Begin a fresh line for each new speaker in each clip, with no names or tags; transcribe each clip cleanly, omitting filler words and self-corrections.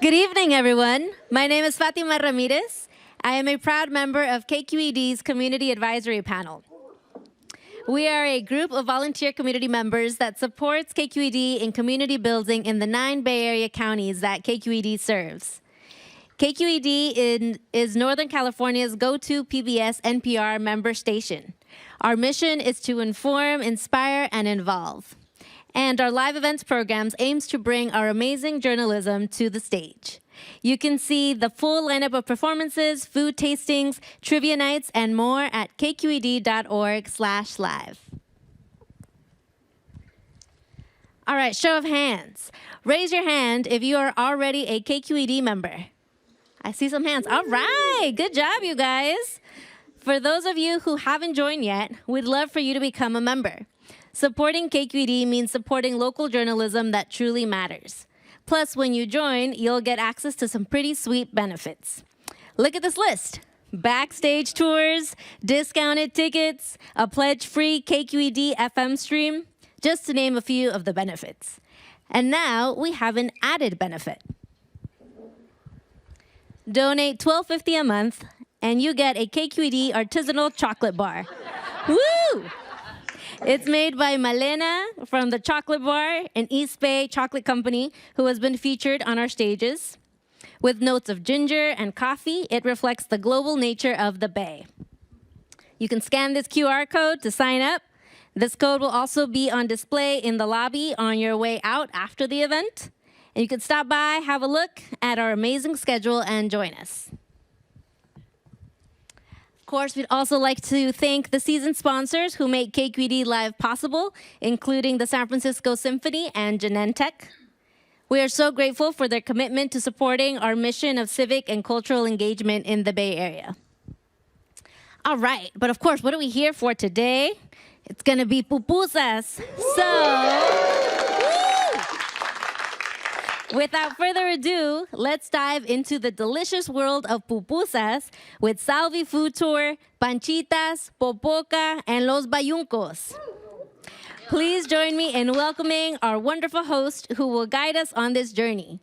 Good evening, everyone. My name is Fatima Ramirez. I am a proud member of KQED's Community Advisory Panel. We are a group of volunteer community members that supports KQED in community building in the 9 Bay Area counties that KQED serves. KQED is Northern California's go-to PBS NPR member station. Our mission is to inform, inspire, and involve. And our live events programs aims to bring our amazing journalism to the stage. You can see the full lineup of performances, food tastings, trivia nights, and more at kqed.org/live. All right, show of hands. Raise your hand if you are already a KQED member. I see some hands. All right, good job, you guys. For those of you who haven't joined yet, we'd love for you to become a member. Supporting KQED means supporting local journalism that truly matters. Plus, when you join, you'll get access to some pretty sweet benefits. Look at this list. Backstage tours, discounted tickets, a pledge-free KQED FM stream, just to name a few of the benefits. And now we have an added benefit. Donate $12.50 a month, and you get a KQED artisanal chocolate bar. Woo! It's made by Malena from the Chocolate Bar, an East Bay chocolate company who has been featured on our stages. With notes of ginger and coffee, it reflects the global nature of the Bay. You can scan this QR code to sign up. This code will also be on display in the lobby on your way out after the event. And you can stop by, have a look at our amazing schedule, and join us. Of course, we'd also like to thank the season sponsors who make KQED Live possible, including the San Francisco Symphony and Genentech. We are so grateful for their commitment to supporting our mission of civic and cultural engagement in the Bay Area. All right, but of course, what are we here for today? It's gonna be pupusas. Without further ado, let's dive into the delicious world of pupusas with Salvi Food Tour, Panchitas, Popoca, and Los Bayuncos. Please join me in welcoming our wonderful host who will guide us on this journey.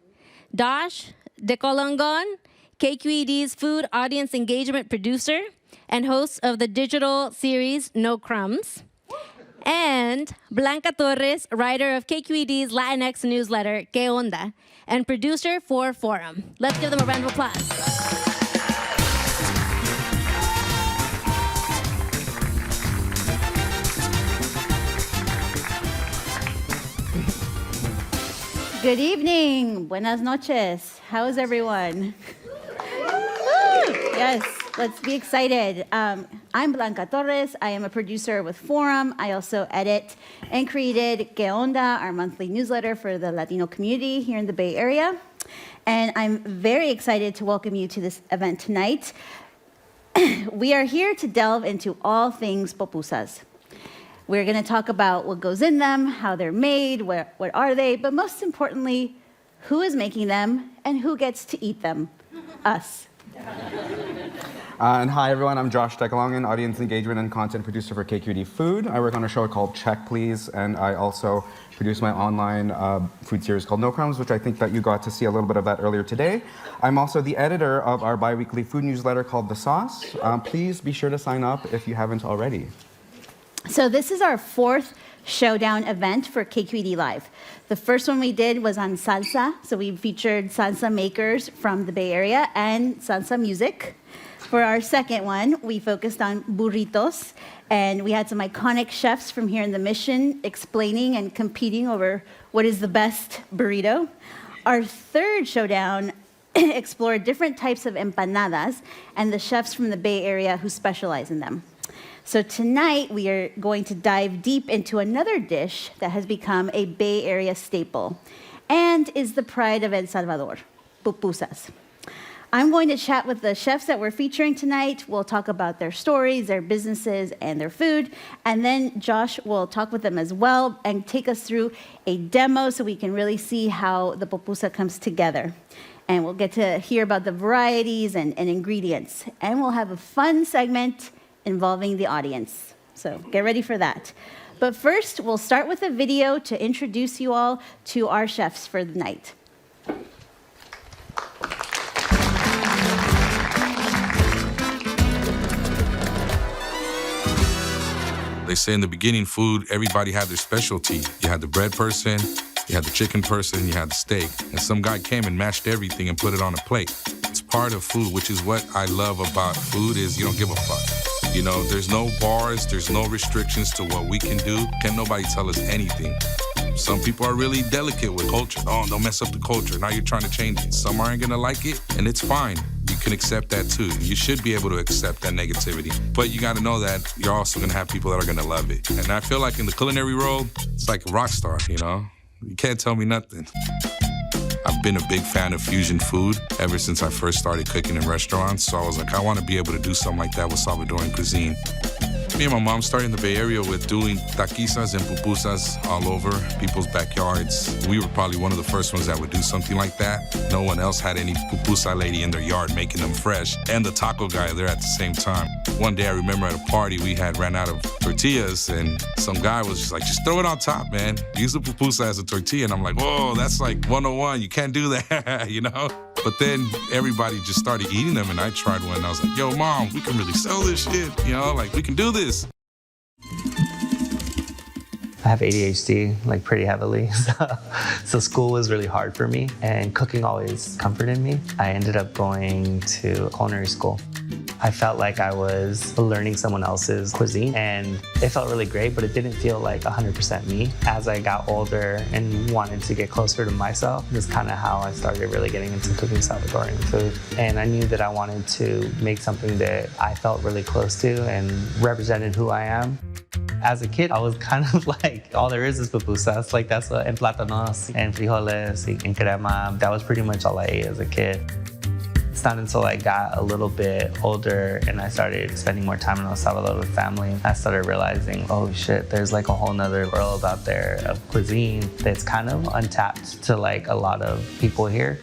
Dosh De Colongon, KQED's food audience engagement producer and host of the digital series No Crumbs. And Blanca Torres, writer of KQED's Latinx newsletter, ¿Qué onda?, and producer for Forum. Let's give them a round of applause.
Good evening. Buenas noches. How is everyone? Yes. Let's be excited. I'm Blanca Torres. I am a producer with Forum. I also edit and created ¿Qué onda?, our monthly newsletter for the Latino community here in the Bay Area. And I'm very excited to welcome you to this event tonight. We are here to delve into all things pupusas. We're going to talk about what goes in them, how they're made, what are they, but most importantly, who is making them and who gets to eat them? Us.
And hi, everyone. I'm Josh Decalongan, audience engagement and content producer for KQED Food. I work on a show called Check Please, and I also produce my online food series called No Crumbs, which I think that you got to see a little bit of that earlier today. I'm also the editor of our bi-weekly food newsletter called The Sauce. Please be sure to sign up if you haven't already.
So this is our 4th Showdown event for KQED Live. The first one we did was on salsa, so we featured salsa makers from the Bay Area and salsa music. For our second one, we focused on burritos, and we had some iconic chefs from here in the Mission explaining and competing over what is the best burrito. Our third showdown explored different types of empanadas and the chefs from the Bay Area who specialize in them. So tonight, we are going to dive deep into another dish that has become a Bay Area staple and is the pride of El Salvador, pupusas. I'm going to chat with the chefs that we're featuring tonight. We'll talk about their stories, their businesses, and their food. And then Josh will talk with them as well and take us through a demo so we can really see how the pupusa comes together. And we'll get to hear about the varieties and ingredients. And we'll have a fun segment involving the audience. So get ready for that. But first, we'll start with a video to introduce you all to our chefs for the night.
They say in the beginning, food, everybody had their specialty. You had the bread person, you had the chicken person, you had the steak. And some guy came and mashed everything and put it on a plate. It's part of food, which is what I love about food is you don't give a fuck. You know, there's no bars, there's no restrictions to what we can do. Can't nobody tell us anything. Some people are really delicate with culture. Oh, don't mess up the culture. Now you're trying to change it. Some aren't gonna like it, and it's fine. You can accept that too. You should be able to accept that negativity. But you gotta know that you're also gonna have people that are gonna love it. And I feel like in the culinary world, it's like a rock star, you know? You can't tell me nothing. I've been a big fan of fusion food ever since I first started cooking in restaurants. So I was like, I wanna be able to do something like that with Salvadoran cuisine. Me and my mom started in the Bay Area with doing taquizas and pupusas all over people's backyards. We were probably one of the first ones that would do something like that. No one else had any pupusa lady in their yard making them fresh, and the taco guy there at the same time. One day I remember at a party we had ran out of tortillas, and some guy was just like, just throw it on top, man. Use the pupusa as a tortilla. And I'm like, whoa, that's like 101. You can't do that, you know? But then everybody just started eating them, and I tried one, and I was like, yo, Mom, we can really sell this shit, you know? Like, we can do this.
I have ADHD, like pretty heavily, so school was really hard for me, and cooking always comforted me. I ended up going to culinary school. I felt like I was learning someone else's cuisine, and it felt really great, but it didn't feel like 100% me. As I got older and wanted to get closer to myself, this is kind of how I started really getting into cooking Salvadoran food. And I knew that I wanted to make something that I felt really close to and represented who I am. As a kid, I was kind of like, all there is pupusas. Like that's what, en plátanos, en frijoles, en crema. That was pretty much all I ate as a kid. It's not until I got a little bit older and I started spending more time in El Salvador with family, I started realizing, oh shit, there's like a whole nother world out there of cuisine that's kind of untapped to like a lot of people here.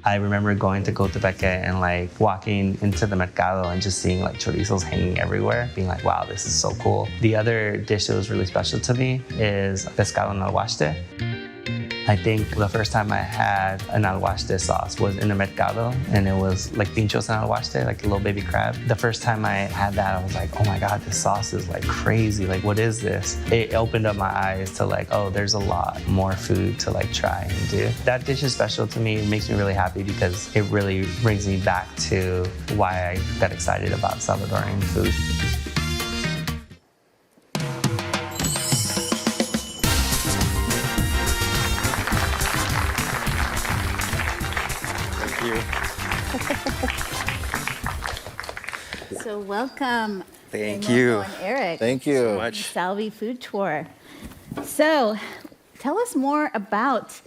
I remember going to Cotepeque and like walking into the mercado and just seeing like chorizos hanging everywhere, being like, wow, this is so cool. The other dish that was really special to me is pescado en alguaste. I think the first time I had an alguaste sauce was in the mercado, and it was like pinchos en alguaste, like a little baby crab. The first time I had that, I was like, oh my God, this sauce is like crazy. Like, what is this? It opened up my eyes to like, oh, there's a lot more food to like try and do. That dish is special to me. It makes me really happy because it really brings me back to why I got excited about Salvadoran food.
So welcome.
Thank
Raimundo
you.
and Eric.
Thank you so much.
Salvi Food Tour. So tell us more about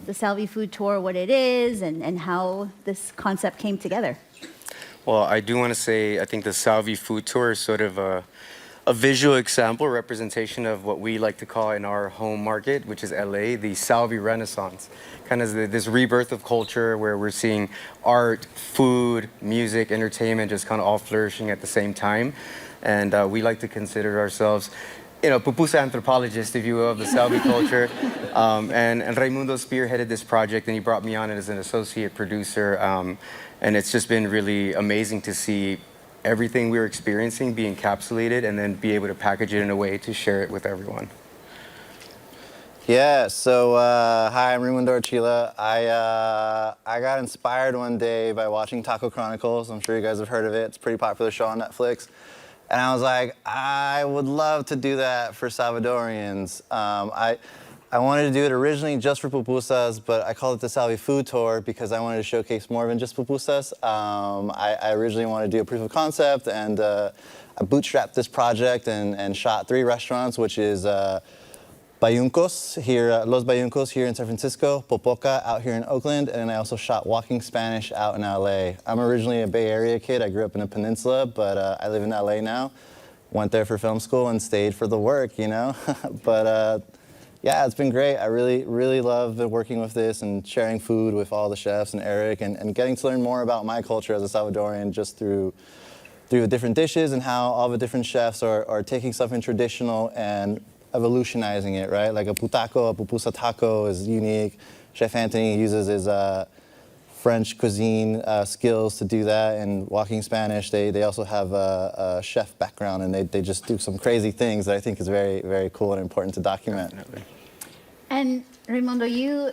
the Salvi Food Tour, what it is, and how this concept came together.
Well, I do want to say I think the Salvi Food Tour is sort of a visual example, representation of what we like to call in our home market, which is LA, the Salvi Renaissance. Kind of this rebirth of culture where we're seeing art, food, music, entertainment just kind of all flourishing at the same time. And we like to consider ourselves, you know, pupusa anthropologists, if you will, of the Salvi culture. And Raimundo spearheaded this project, and he brought me on as an associate producer. And it's just been really amazing to see everything we're experiencing be encapsulated and then be able to package it in a way to share it with everyone.
Yeah, so hi, I'm Raimundo Archila. I got inspired one day by watching Taco Chronicles. I'm sure you guys have heard of it. It's a pretty popular show on Netflix. And I was like, I would love to do that for Salvadorians. I wanted to do it originally just for pupusas, but I called it the Salvi Food Tour because I wanted to showcase more than just pupusas. I originally wanted to do a proof of concept, and I bootstrapped this project and shot 3 restaurants, which is Bayuncos here, Los Bayuncos here in San Francisco, Popoca out here in Oakland, and I also shot Walking Spanish out in LA. I'm originally a Bay Area kid. I grew up in a peninsula, but I live in LA now. Went there for film school and stayed for the work, you know? But yeah, it's been great. I really love working with this and sharing food with all the chefs and Eric and getting to learn more about my culture as a Salvadorian just through the different dishes and how all the different chefs are taking something traditional and evolutionizing it, right? Like a putaco, a pupusa taco is unique. Chef Anthony uses his French cuisine skills to do that, and walking Spanish. They also have a chef background, and they just do some crazy things that I think is very, very cool and important to document.
Definitely.
And Raimundo, you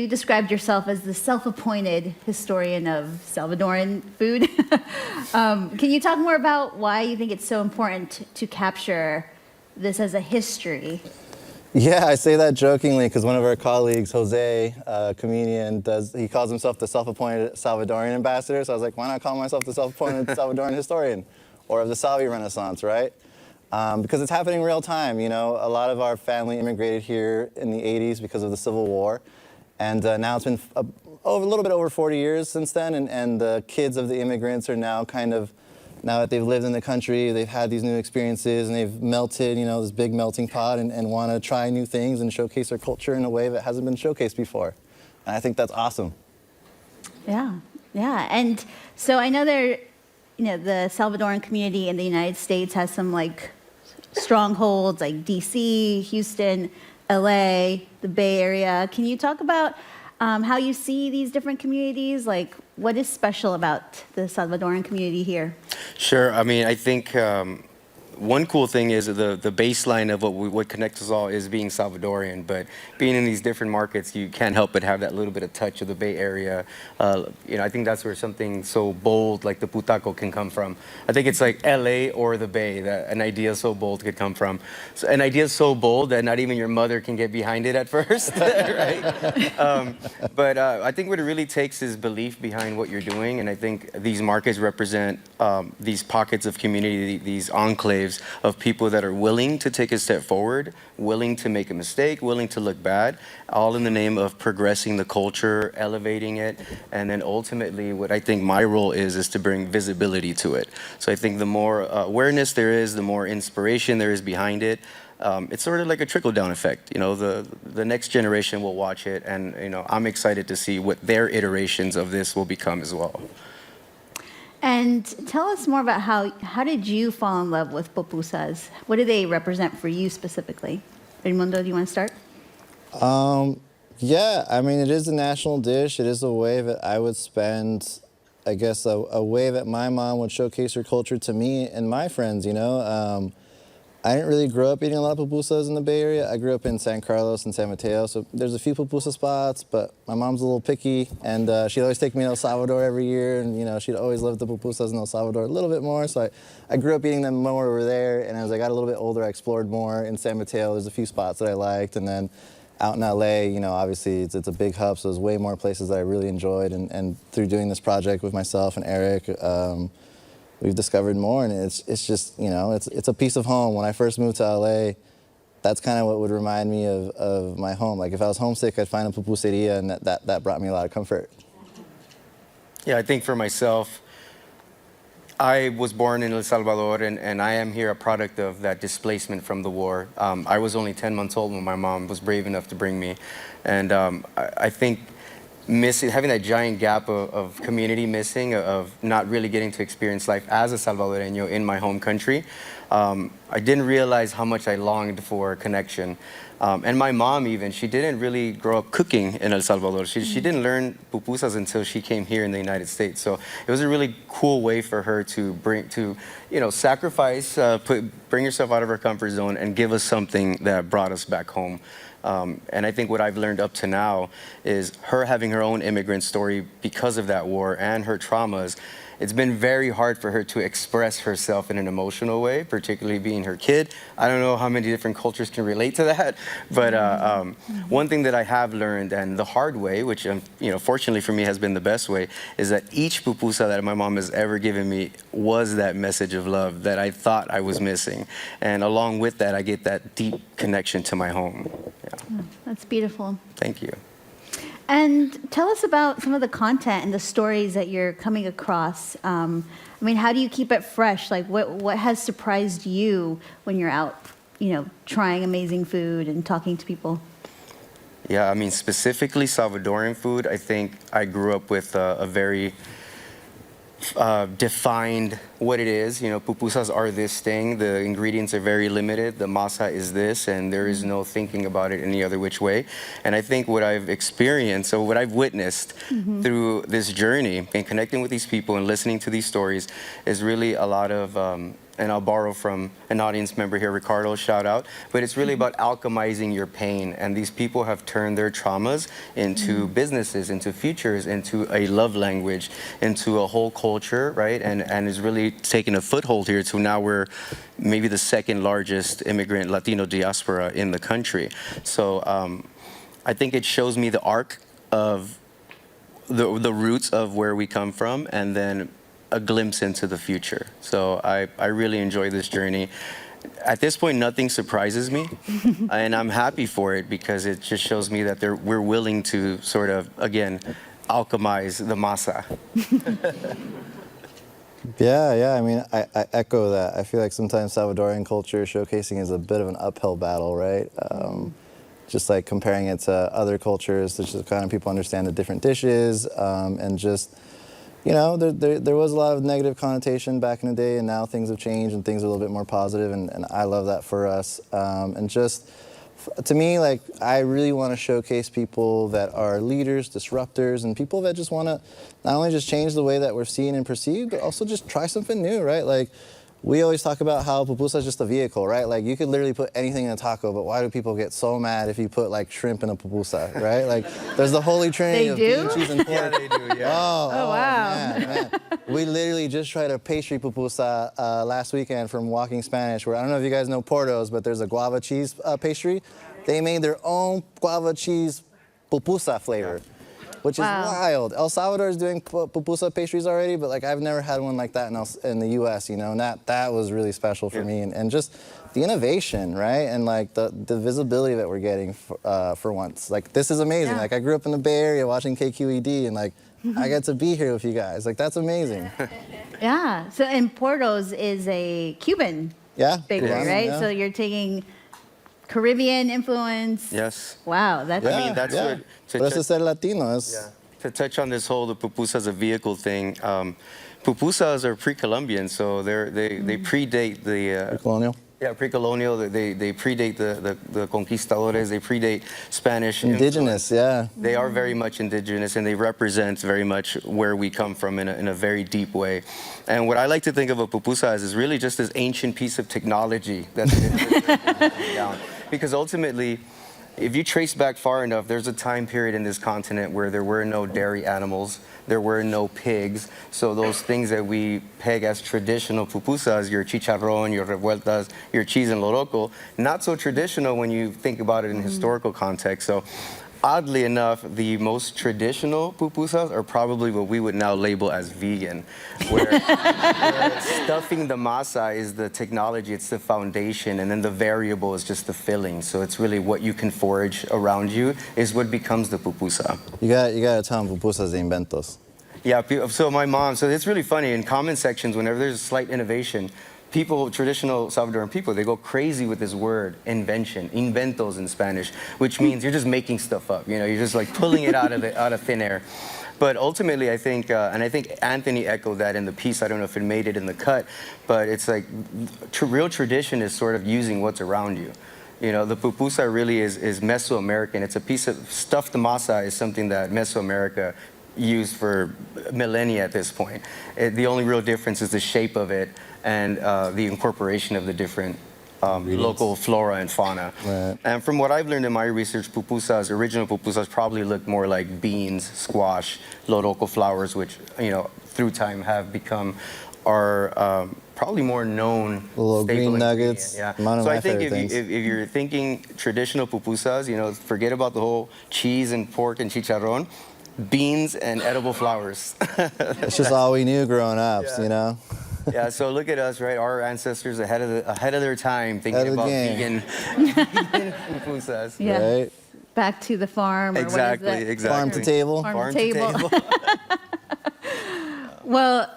described yourself as the self-appointed historian of Salvadoran food. Can you talk more about why you think it's so important to capture this as a history?
Yeah, I say that jokingly because one of our colleagues, Jose, a comedian, he calls himself the self-appointed Salvadorian ambassador. So I was like, why not call myself the self-appointed Salvadoran historian, or of the Salvi Renaissance, right? Because it's happening real time. You know, a lot of our family immigrated here in the 80s because of the Civil War. And now it's been a little bit over 40 years since then. And the kids of the immigrants are now now that they've lived in the country, they've had these new experiences and they've melted, you know, this big melting pot and want to try new things and showcase their culture in a way that hasn't been showcased before. And I think that's awesome.
Yeah, yeah. And so I know the Salvadoran community in the United States has some like strongholds like DC, Houston, LA, the Bay Area. Can you talk about how you see these different communities? Like, what is special about the Salvadoran community here?
Sure. I mean, I think one cool thing is the baseline of what connects us all is being Salvadorian, but being in these different markets, you can't help but have that little bit of touch of the Bay Area. I think that's where something so bold like the putaco can come from. I think it's like LA or the Bay that an idea so bold could come from. So an idea so bold that not even your mother can get behind it at first, right? But I think what it really takes is belief behind what you're doing, and I think these markets represent these pockets of community, these enclaves of people that are willing to take a step forward, willing to make a mistake, willing to look bad, all in the name of progressing the culture, elevating it, and then ultimately what I think my role is to bring visibility to it. So I think the more awareness there is, the more inspiration there is behind it. It's sort of like a trickle-down effect. You know, the next generation will watch it, and I'm excited to see what their iterations of this will become as well.
And tell us more about how did you fall in love with pupusas? What do they represent for you specifically? Raimundo, do you want to start?
Yeah, I mean, it is a national dish. It is a way that I would spend, I guess, a way that my mom would showcase her culture to me and my friends, I didn't really grow up eating a lot of pupusas in the Bay Area. I grew up in San Carlos and San Mateo, so there's a few pupusa spots, but my mom's a little picky, and she'd always take me to El Salvador every year, and she'd always love the pupusas in El Salvador a little bit more, so I grew up eating them more over there, and as I got a little bit older, I explored more. In San Mateo, there's a few spots that I liked, and then out in LA, obviously it's a big hub, so there's way more places that I really enjoyed, and through doing this project with myself and Eric, we've discovered more, and it's just, it's a piece of home. When I first moved to LA, that's kind of what would remind me of my home. Like if I was homesick, I'd find a pupuseria, and that brought me a lot of comfort.
Yeah, I think for myself, I was born in El Salvador, and I am here a product of that displacement from the war. I was only 10 months old when my mom was brave enough to bring me, and I think having that giant gap of community missing, of not really getting to experience life as a Salvadoreño in my home country, I didn't realize how much I longed for connection. And my mom even, she didn't really grow up cooking in El Salvador. She didn't learn pupusas until she came here in the United States. So it was a really cool way for her to sacrifice, bring herself out of her comfort zone and give us something that brought us back home. And I think what I've learned up to now is her having her own immigrant story because of that war and her traumas. It's been very hard for her to express herself in an emotional way, particularly being her kid. I don't know how many different cultures can relate to that, but one thing that I have learned, and the hard way, which fortunately for me has been the best way, is that each pupusa that my mom has ever given me was that message of love that I thought I was missing. And along with that, I get that deep connection to my home. Yeah.
Oh, that's beautiful.
Thank you.
And tell us about some of the content and the stories that you're coming across. I mean, how do you keep it fresh? Like, what has surprised you when you're out, trying amazing food and talking to people?
Yeah, I mean, specifically Salvadoran food, I think I grew up with a very defined what it is. You know, pupusas are this thing. The ingredients are very limited. The masa is this, and there is no thinking about it any other which way. And I think what I've experienced, or what I've witnessed through this journey and connecting with these people and listening to these stories is really a lot of, and I'll borrow from an audience member here, Ricardo, shout out, but it's really about alchemizing your pain. And these people have turned their traumas into businesses, into futures, into a love language, into a whole culture, right? And is really taking a foothold here to now we're maybe the second largest immigrant Latino diaspora in the country. So I think it shows me the arc of the roots of where we come from, and then a glimpse into the future. So I really enjoy this journey. At this point, nothing surprises me, and I'm happy for it because it just shows me that we're willing to sort of, again, alchemize the masa.
Yeah. I mean, I echo that. I feel like sometimes Salvadoran culture showcasing is a bit of an uphill battle, right? Just like comparing it to other cultures, to just kind of people understand the different dishes, and just, you know, there was a lot of negative connotation back in the day, and now things have changed and things are a little bit more positive, and I love that for us. And just, to me, like, I really want to showcase people that are leaders, disruptors, and people that just want to not only just change the way that we're seen and perceived, but also just try something new, right? Like, we always talk about how pupusa is just a vehicle, right? Like, you could literally put anything in a taco, but why do people get so mad if you put, like, shrimp in a pupusa, right? Like, there's the holy trinity of bean, cheese, and pork.
Yeah, they do, yeah.
Oh, wow.
Man. We literally just tried a pastry pupusa last weekend from Walking Spanish, where I don't know if you guys know Portos, but there's a guava cheese pastry. They made their own guava cheese pupusa flavor, which is wild. El Salvador is doing pupusa pastries already, but like I've never had one like that in the U.S., you know, and that was really special for me. And just the innovation, right? And like the visibility that we're getting for once. Like, this is amazing.
Yeah.
Like, I grew up in the Bay Area watching KQED, and like, I get to be here with you guys. Like, that's amazing.
Yeah. So, and Portos is a Cuban bakery, right?
Yeah.
So you're taking Caribbean influence.
Yes.
Wow, that's
I mean, that's what...
Por eso ser Latino es...
Yeah. To touch on this whole the pupusa as a vehicle thing, pupusas are pre-Columbian, so they predate the
Colonial.
Yeah, pre-colonial. They predate the conquistadores. They predate Spanish.
Indigenous,
influence. They are very much indigenous, and they represent very much where we come from in a very deep way. And what I like to think of a pupusa as is really just this ancient piece of technology that's down. Because ultimately, if you trace back far enough, there's a time period in this continent where there were no dairy animals, there were no pigs. So those things that we peg as traditional pupusas, your chicharrón, your revueltas, your cheese and loroco, not so traditional when you think about it in historical context. So oddly enough, the most traditional pupusas are probably what we would now label as vegan, where stuffing the masa is the technology, it's the foundation, and then the variable is just the filling. So it's really what you can forage around you is what becomes the pupusa.
You gotta tell them pupusas de inventos.
Yeah, so my mom, so it's really funny, in comment sections, whenever there's a slight innovation, people, traditional Salvadoran people, they go crazy with this word, invention, inventos in Spanish, which means you're just making stuff up. You know, you're just like pulling it out of thin air. But ultimately, I think, and I think Anthony echoed that in the piece. I don't know if it made it in the cut, but it's like real tradition is sort of using what's around you. You know, the pupusa really is Mesoamerican. It's a piece of stuffed masa is something that Mesoamerica used for millennia at this point. The only real difference is the shape of it and the incorporation of the different local flora and fauna.
Right.
And from what I've learned in my research, pupusas, original pupusas probably look more like beans, squash, loroco flowers, which, you know, through time have become our probably more known
the little green nuggets.
Yeah.
So
I think if you're thinking traditional pupusas, you know, forget about the whole cheese and pork and chicharrón. Beans and edible flowers.
It's just all we knew growing up, you know?
Yeah, so look at us, right? Our ancestors ahead of their time thinking about vegan pupusas.
Yeah.
Right?
Back to the farm. Or
Exactly,
what is it?
exactly.
Farm to table.
Farm to table. Well,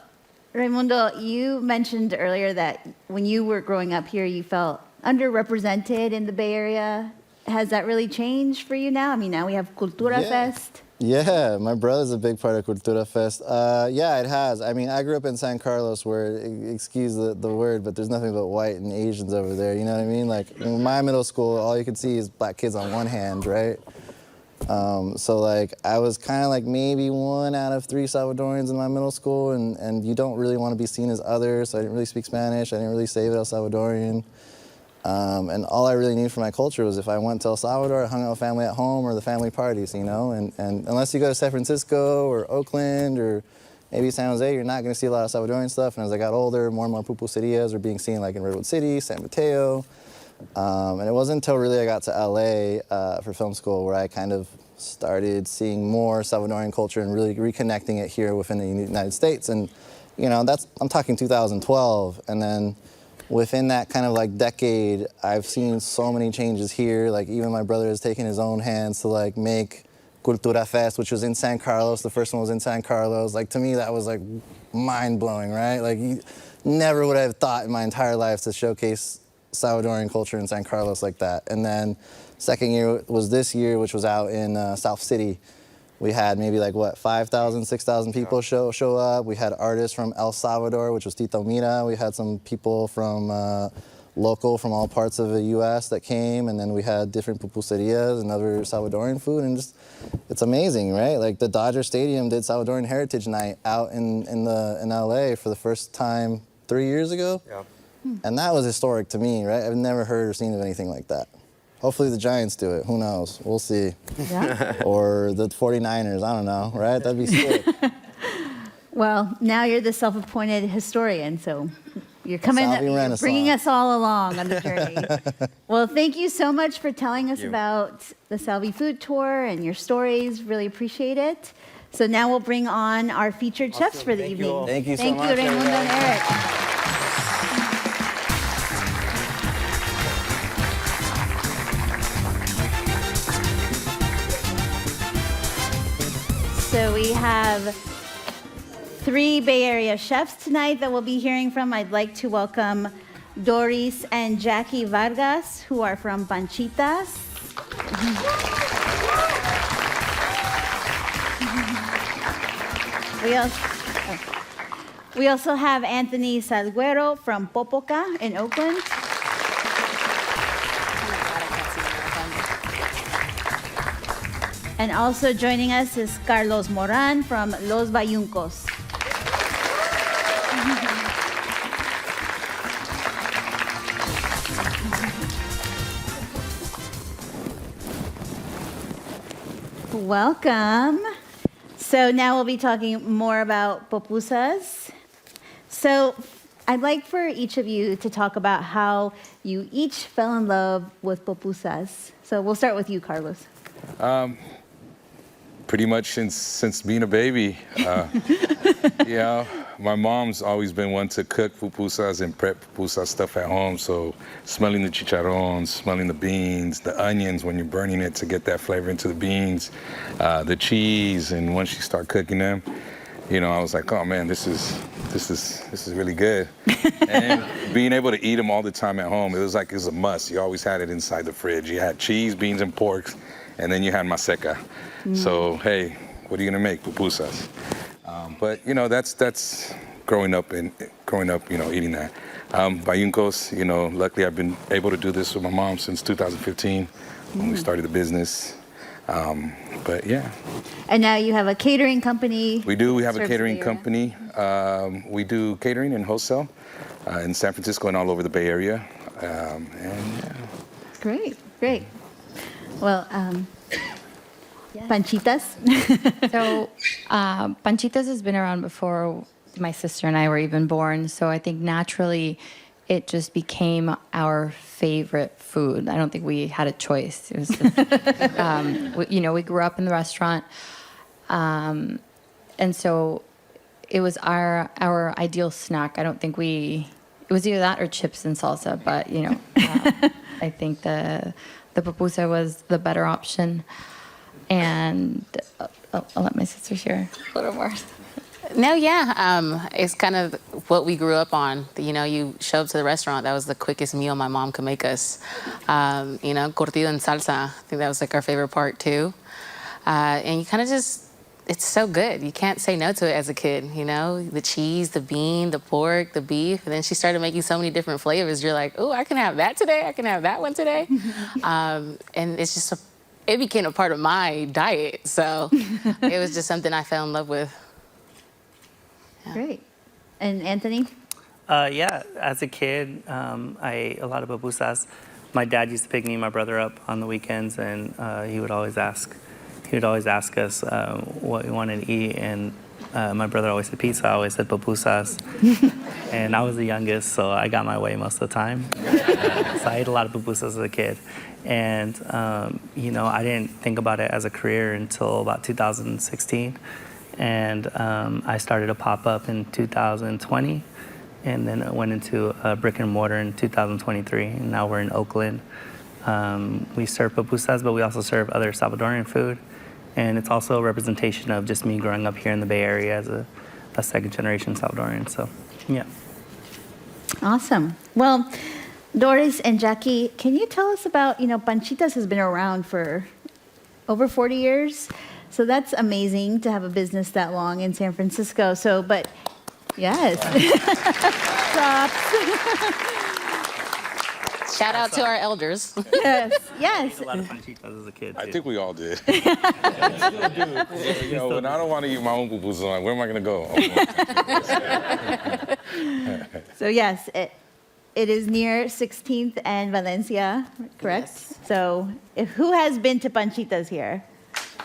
Raimundo, you mentioned earlier that when you were growing up here, you felt underrepresented in the Bay Area. Has that really changed for you now? I mean, now we have Cultura Fest.
Yeah, my brother's a big part of Cultura Fest. Yeah, it has. I mean, I grew up in San Carlos where, excuse the word, but there's nothing but white and Asians over there, you know what I mean? Like, in my middle school, all you could see is black kids on one hand, right? So, like, I was kind of like maybe 1 out of 3 Salvadorians in my middle school, and you don't really want to be seen as other, so I didn't really speak Spanish, I didn't really say El Salvadorian. And all I really needed for my culture was if I went to El Salvador, I hung out with family at home or the family parties, you know? And unless you go to San Francisco or Oakland or maybe San Jose, you're not gonna see a lot of Salvadorian stuff. And as I got older, more and more pupuserías were being seen like in Redwood City, San Mateo. And it wasn't until really I got to LA for film school where I kind of started seeing more Salvadorian culture and really reconnecting it here within the United States. And, you know, I'm talking 2012. And then within that kind of like decade, I've seen so many changes here. Like even my brother has taken his own hands to like make Cultura Fest, which was in San Carlos. The first one was in San Carlos. Like to me, that was like mind blowing, right? Like you never would have thought in my entire life to showcase Salvadorian culture in San Carlos like that. And then second year was this year, which was out in South City. We had maybe like, what, 5,000, 6,000 people show up. We had artists from El Salvador, which was Tito Mira. We had some people from local from all parts of the U.S. that came. And then we had different pupuserías and other Salvadorian food. And just, it's amazing, right? Like the Dodger Stadium did Salvadorian Heritage Night out in L.A. for the first time 3 years ago.
Yeah.
And that was historic to me, right? I've never heard or seen of anything like that. Hopefully the Giants do it. Who knows? We'll see.
Yeah.
Or the 49ers. I don't know, right? That'd be sick.
Well, now you're the self-appointed historian, so you're
Salvi
you're
Renaissance.
bringing us all along on the journey. Well, thank you so much for telling us
you.
about the Salvi Food Tour and your stories. Really appreciate it. So now we'll bring on our featured chefs for the
Thank you
evening.
all.
Thank you so
Thank
much,
you, Raimundo and
everybody.
Eric. So we have 3 Bay Area chefs tonight that we'll be hearing from. I'd like to welcome Doris and Jackie Vargas, who are from Panchitas. We also have Anthony Salguero from Popoca in Oakland. And also joining us is Carlos Moran from Los Bayuncos. Welcome. So now we'll be talking more about pupusas. So I'd like for each of you to talk about how you each fell in love with pupusas. So we'll start with you, Carlos.
Pretty much since being a baby. Yeah, my mom's always been one to cook pupusas and prep pupusa stuff at home. So smelling the chicharrones, smelling the beans, the onions when you're burning it to get that flavor into the beans, the cheese, and once you start cooking them, you know, I was like, oh man, this is really good. And being able to eat them all the time at home, it was a must. You always had it inside the fridge. You had cheese, beans, and pork, and then you had maseca. So hey, what are you gonna make? Pupusas. But you know, that's growing up, you know, eating that. Bayuncos, you know, luckily I've been able to do this with my mom since 2015 when we started the business. But yeah.
And now you have a catering company.
We do. We have a
Serves
catering
the Bay
company. We do catering and wholesale in San Francisco and all over the Bay Area. And yeah.
Great, great. Well, Panchitas.
So, Panchitas has been around before my sister and I were even born. So I think naturally it just became our favorite food. I don't think we had a choice. It was just, we grew up in the restaurant. And so it was our ideal snack. I don't think it was either that or chips and salsa, but, you know, I think the pupusa was the better option. And I'll let my sister share a little more.
No, yeah. It's kind of what we grew up on. You know, you show up to the restaurant, that was the quickest meal my mom could make us. You know, curtido and salsa. I think that was like our favorite part too. And you kind of just, it's so good. You can't say no to it as a kid, you know? The cheese, the bean, the pork, the beef. And then she started making so many different flavors. You're like, oh, I can have that today. I can have that one today. And it's just, it became a part of my diet. So it was just something I fell in love with. Yeah.
Great. And Anthony?
Yeah, as a kid, I ate a lot of pupusas. My dad used to pick me and my brother up on the weekends, and he would always ask us what we wanted to eat, and my brother always said pizza. I always said pupusas, and I was the youngest, so I got my way most of the time. So I ate a lot of pupusas as a kid, and you know, I didn't think about it as a career until about 2016, and I started a pop-up in 2020. And then I went into a brick and mortar in 2023, and now we're in Oakland. We serve pupusas, but we also serve other Salvadoran food. And it's also a representation of just me growing up here in the Bay Area as a second-generation Salvadoran, so yeah.
Awesome. Well, Doris and Jackie, can you tell us about, you know, Panchitas has been around for over 40 years. So that's amazing to have a business that long in San Francisco. So, but yes. Props.
Shout out to our elders.
Yes, yes.
I ate a lot of panchitas as a kid, too.
I think we all did. You know, when I don't want to eat my own pupusas, I'm like, where am I going to go?
So yes, it is near 16th and Valencia, correct?
Yes.
So who has been to Panchitas here?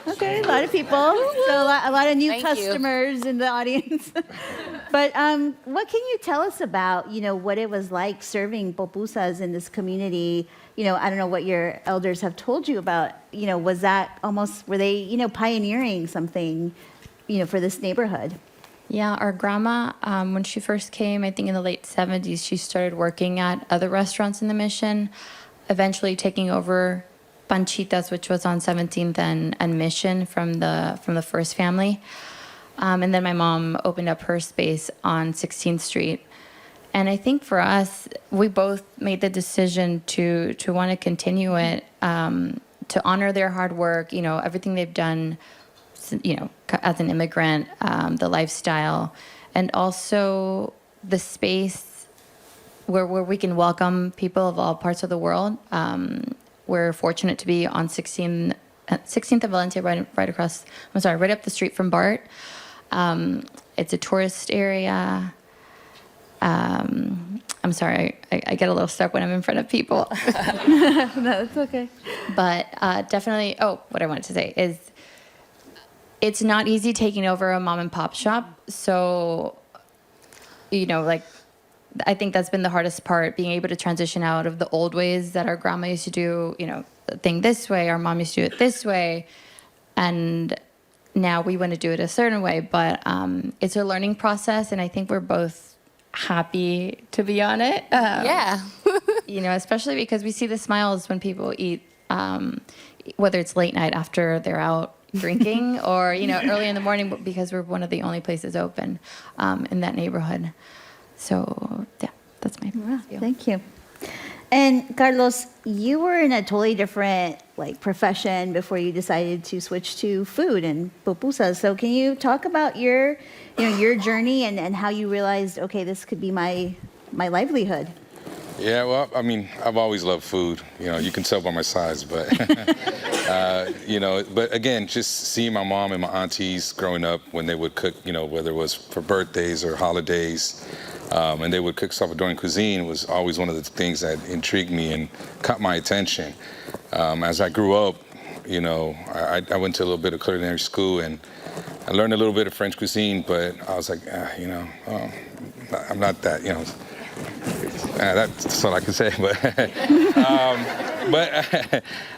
Okay, a lot of people. So a lot of new
Thank you.
customers in the audience. But what can you tell us about, you know, what it was like serving pupusas in this community? You know, I don't know what your elders have told you about, you know, was that almost, were they, you know, pioneering something, you know, for this neighborhood?
Yeah, our grandma, when she first came, I think in the late 70s, she started working at other restaurants in the Mission, eventually taking over Panchitas, which was on 17th and Mission from the first family. And then my mom opened up her space on 16th Street. And I think for us, we both made the decision to want to continue it, to honor their hard work, you know, everything they've done, you know, as an immigrant, the lifestyle, and also the space where we can welcome people of all parts of the world. We're fortunate to be on 16th and Valencia, right across, right up the street from BART. It's a tourist area. I'm sorry, I get a little stuck when I'm in front of people.
No, it's okay.
But definitely, what I wanted to say is it's not easy taking over a mom and pop shop. So, you know, like, I think that's been the hardest part, being able to transition out of the old ways that our grandma used to do, you know, the thing this way, our mom used to do it this way. And now we want to do it a certain way, but it's a learning process, and I think we're both happy to be on it.
Yeah.
You know, especially because we see the smiles when people eat, whether it's late night after they're out drinking or, you know, early in the morning, because we're one of the only places open in that neighborhood. So, yeah, that's my view.
Thank you. And Carlos, you were in a totally different profession before you decided to switch to food and pupusas. So can you talk about your journey and how you realized, okay, this could be my livelihood?
Yeah, well, I mean, I've always loved food. You know, you can tell by my size, but, you know, but again, just seeing my mom and my aunties growing up when they would cook, you know, whether it was for birthdays or holidays, and they would cook Salvadoran cuisine was always one of the things that intrigued me and caught my attention. As I grew up, you know, I went to a little bit of culinary school and I learned a little bit of French cuisine, but I was like, you know, I'm not that, you know. That's all I can say, but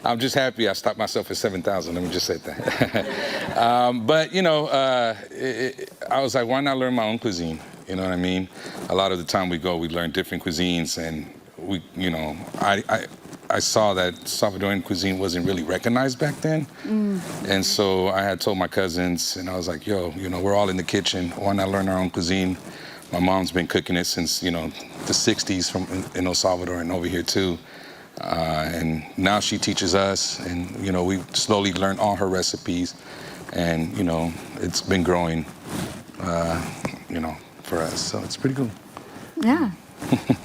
I'm just happy I stopped myself at 7,000. Let me just say that. But you know, I was like, why not learn my own cuisine? You know what I mean? A lot of the time we learn different cuisines, and we, you know, I saw that Salvadoran cuisine wasn't really recognized back then, and so I had told my cousins, and I was like, yo, you know, we're all in the kitchen. Why not learn our own cuisine? My mom's been cooking it since, you know, the 60s in El Salvador and over here too. And now she teaches us, and we slowly learned all her recipes, and it's been growing, for us. So it's pretty cool.
Yeah.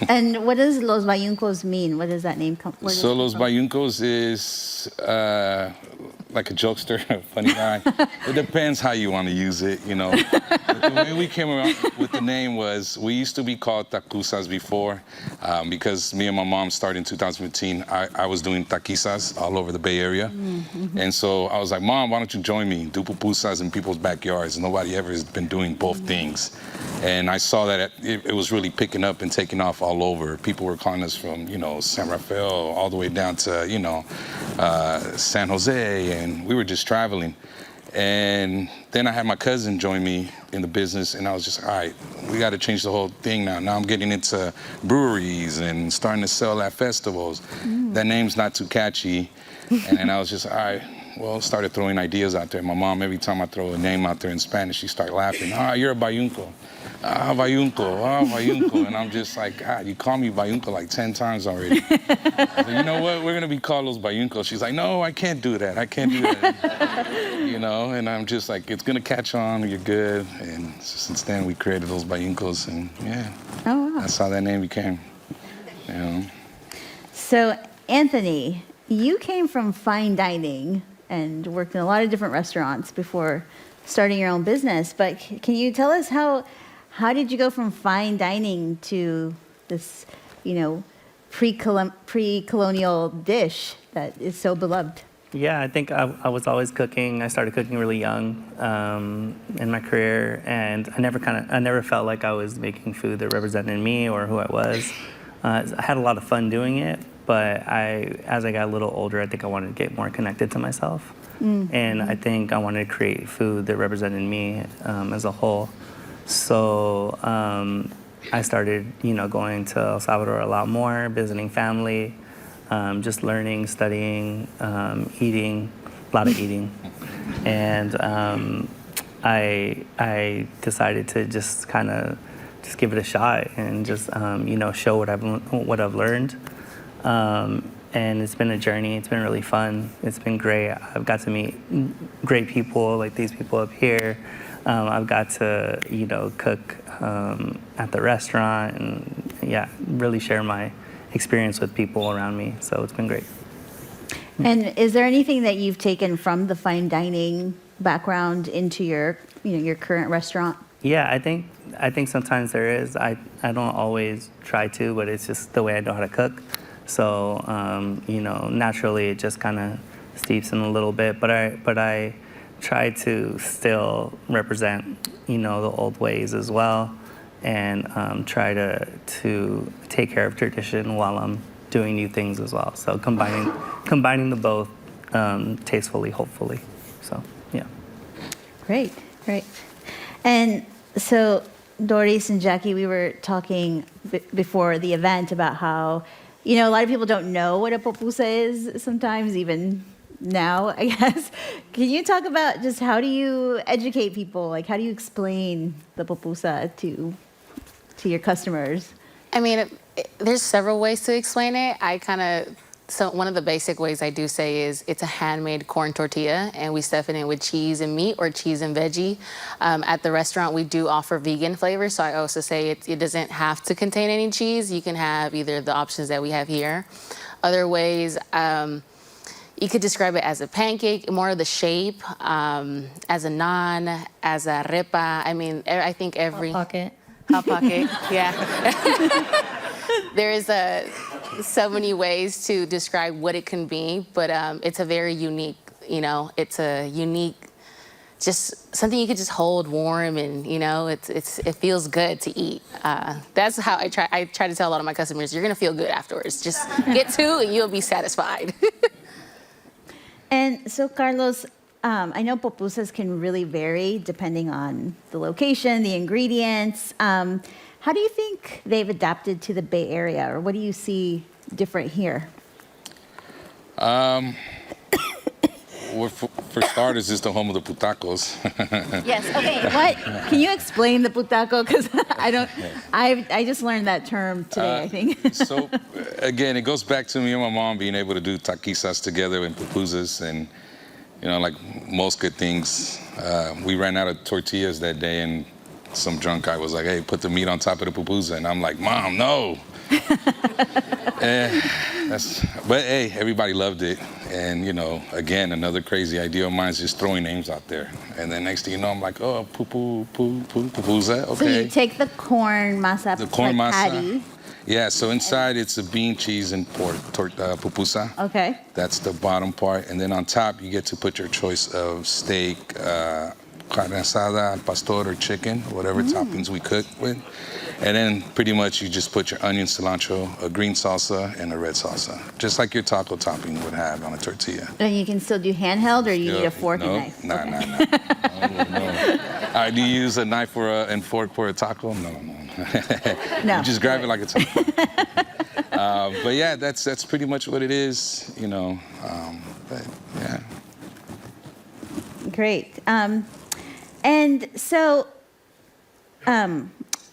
And what does Los Bayuncos mean? What does that name come from?
So Los Bayuncos is like a jokester, a funny guy. It depends how you want to use it, But the way we came around with the name was, we used to be called Tacuzas before, because me and my mom started in 2015. I was doing taquizas all over the Bay Area. Mm-hmm. And so I was like, Mom, why don't you join me? Do pupusas in people's backyards. Nobody ever has been doing both things. And I saw that it was really picking up and taking off all over. People were calling us from, San Rafael all the way down to, San Jose, and we were just traveling. And then I had my cousin join me in the business, and I was just, all right, we got to change the whole thing now. Now I'm getting into breweries and starting to sell at festivals. That name's not too catchy. And then I was just, all right, well, started throwing ideas out there. My mom, every time I throw a name out there in Spanish, she started laughing. You're a Bayunco. Bayunco. And I'm just like, God, you called me Bayunco like 10 times already. I said, you know what? We're going to be called Los Bayuncos. She's like, no, I can't do that. And I'm just like, it's going to catch on. You're good. And since then, we created Los Bayuncos. And yeah, that's how that name became.
So, Anthony, you came from fine dining and worked in a lot of different restaurants before starting your own business. But can you tell us how did you go from fine dining to this, pre-colonial dish that is so beloved?
Yeah, I think I was always cooking. I started cooking really young in my career, and I never felt like I was making food that represented me or who I was. I had a lot of fun doing it, but as I got a little older, I think I wanted to get more connected to myself. And I think I wanted to create food that represented me as a whole. So I started, going to El Salvador a lot more, visiting family, just learning, studying, eating, a lot of eating. And I decided to just kind of just give it a shot and just, show what I've learned. And it's been a journey. It's been really fun. It's been great. I've got to meet great people like these people up here. I've got to, cook at the restaurant and, really share my experience with people around me. So it's been great.
And is there anything that you've taken from the fine dining background into your, your current restaurant?
Yeah, I think sometimes there is. I don't always try to, but it's just the way I know how to cook. So, naturally it just kind of steeps in a little bit, but I try to still represent, the old ways as well, and try to take care of tradition while I'm doing new things as well. So combining the both tastefully, hopefully. So, yeah.
Great. And so Doris and Jackie, we were talking before the event about how, a lot of people don't know what a pupusa is sometimes, even now, I guess. Can you talk about just how do you educate people? Like, how do you explain the pupusa to your customers?
I mean, there's several ways to explain it. So one of the basic ways I do say is it's a handmade corn tortilla, and we stuff it in with cheese and meat or cheese and veggie. At the restaurant, we do offer vegan flavors, so I also say it doesn't have to contain any cheese. You can have either of the options that we have here. Other ways, you could describe it as a pancake, more of the shape, as a naan, as a repa. I mean, I think every...
Hot pocket.
Hot pocket, yeah. There is so many ways to describe what it can be, but it's a very unique, it's a unique, just something you could just hold warm, and it feels good to eat. That's how I try to tell a lot of my customers, you're gonna feel good afterwards. Just get two and you'll be satisfied.
And so, Carlos, I know pupusas can really vary depending on the location, the ingredients. How do you think they've adapted to the Bay Area, or what do you see different here?
Well, for starters, it's the home of the putacos.
Yes. Okay. What? Can you explain the putaco? Because I just learned that term today. I think.
So, again, it goes back to me and my mom being able to do taquisas together and pupusas, and like most good things, we ran out of tortillas that day, and some drunk guy was like, "Hey, put the meat on top of the pupusa," and I'm like, "Mom, no." But hey, everybody loved it. And, again, another crazy idea of mine is just throwing names out there. And then next thing you know, I'm like, oh, pupusa, okay.
So you take the corn masa,
The corn
like
masa.
patty.
Yeah, so inside it's a bean, cheese, and pork, pupusa.
Okay.
That's the bottom part. And then on top, you get to put your choice of steak, carne asada, al pastor, or chicken, whatever toppings we cook with. And then pretty much you just put your onion, cilantro, a green salsa, and a red salsa, just like your taco topping would have on a tortilla.
And you can still do handheld, or you need a fork and knife?
No. Do you use a knife and fork for a taco? No.
No.
You just grab it like a taco. But yeah, that's pretty much what it is, but yeah.
Great. And so,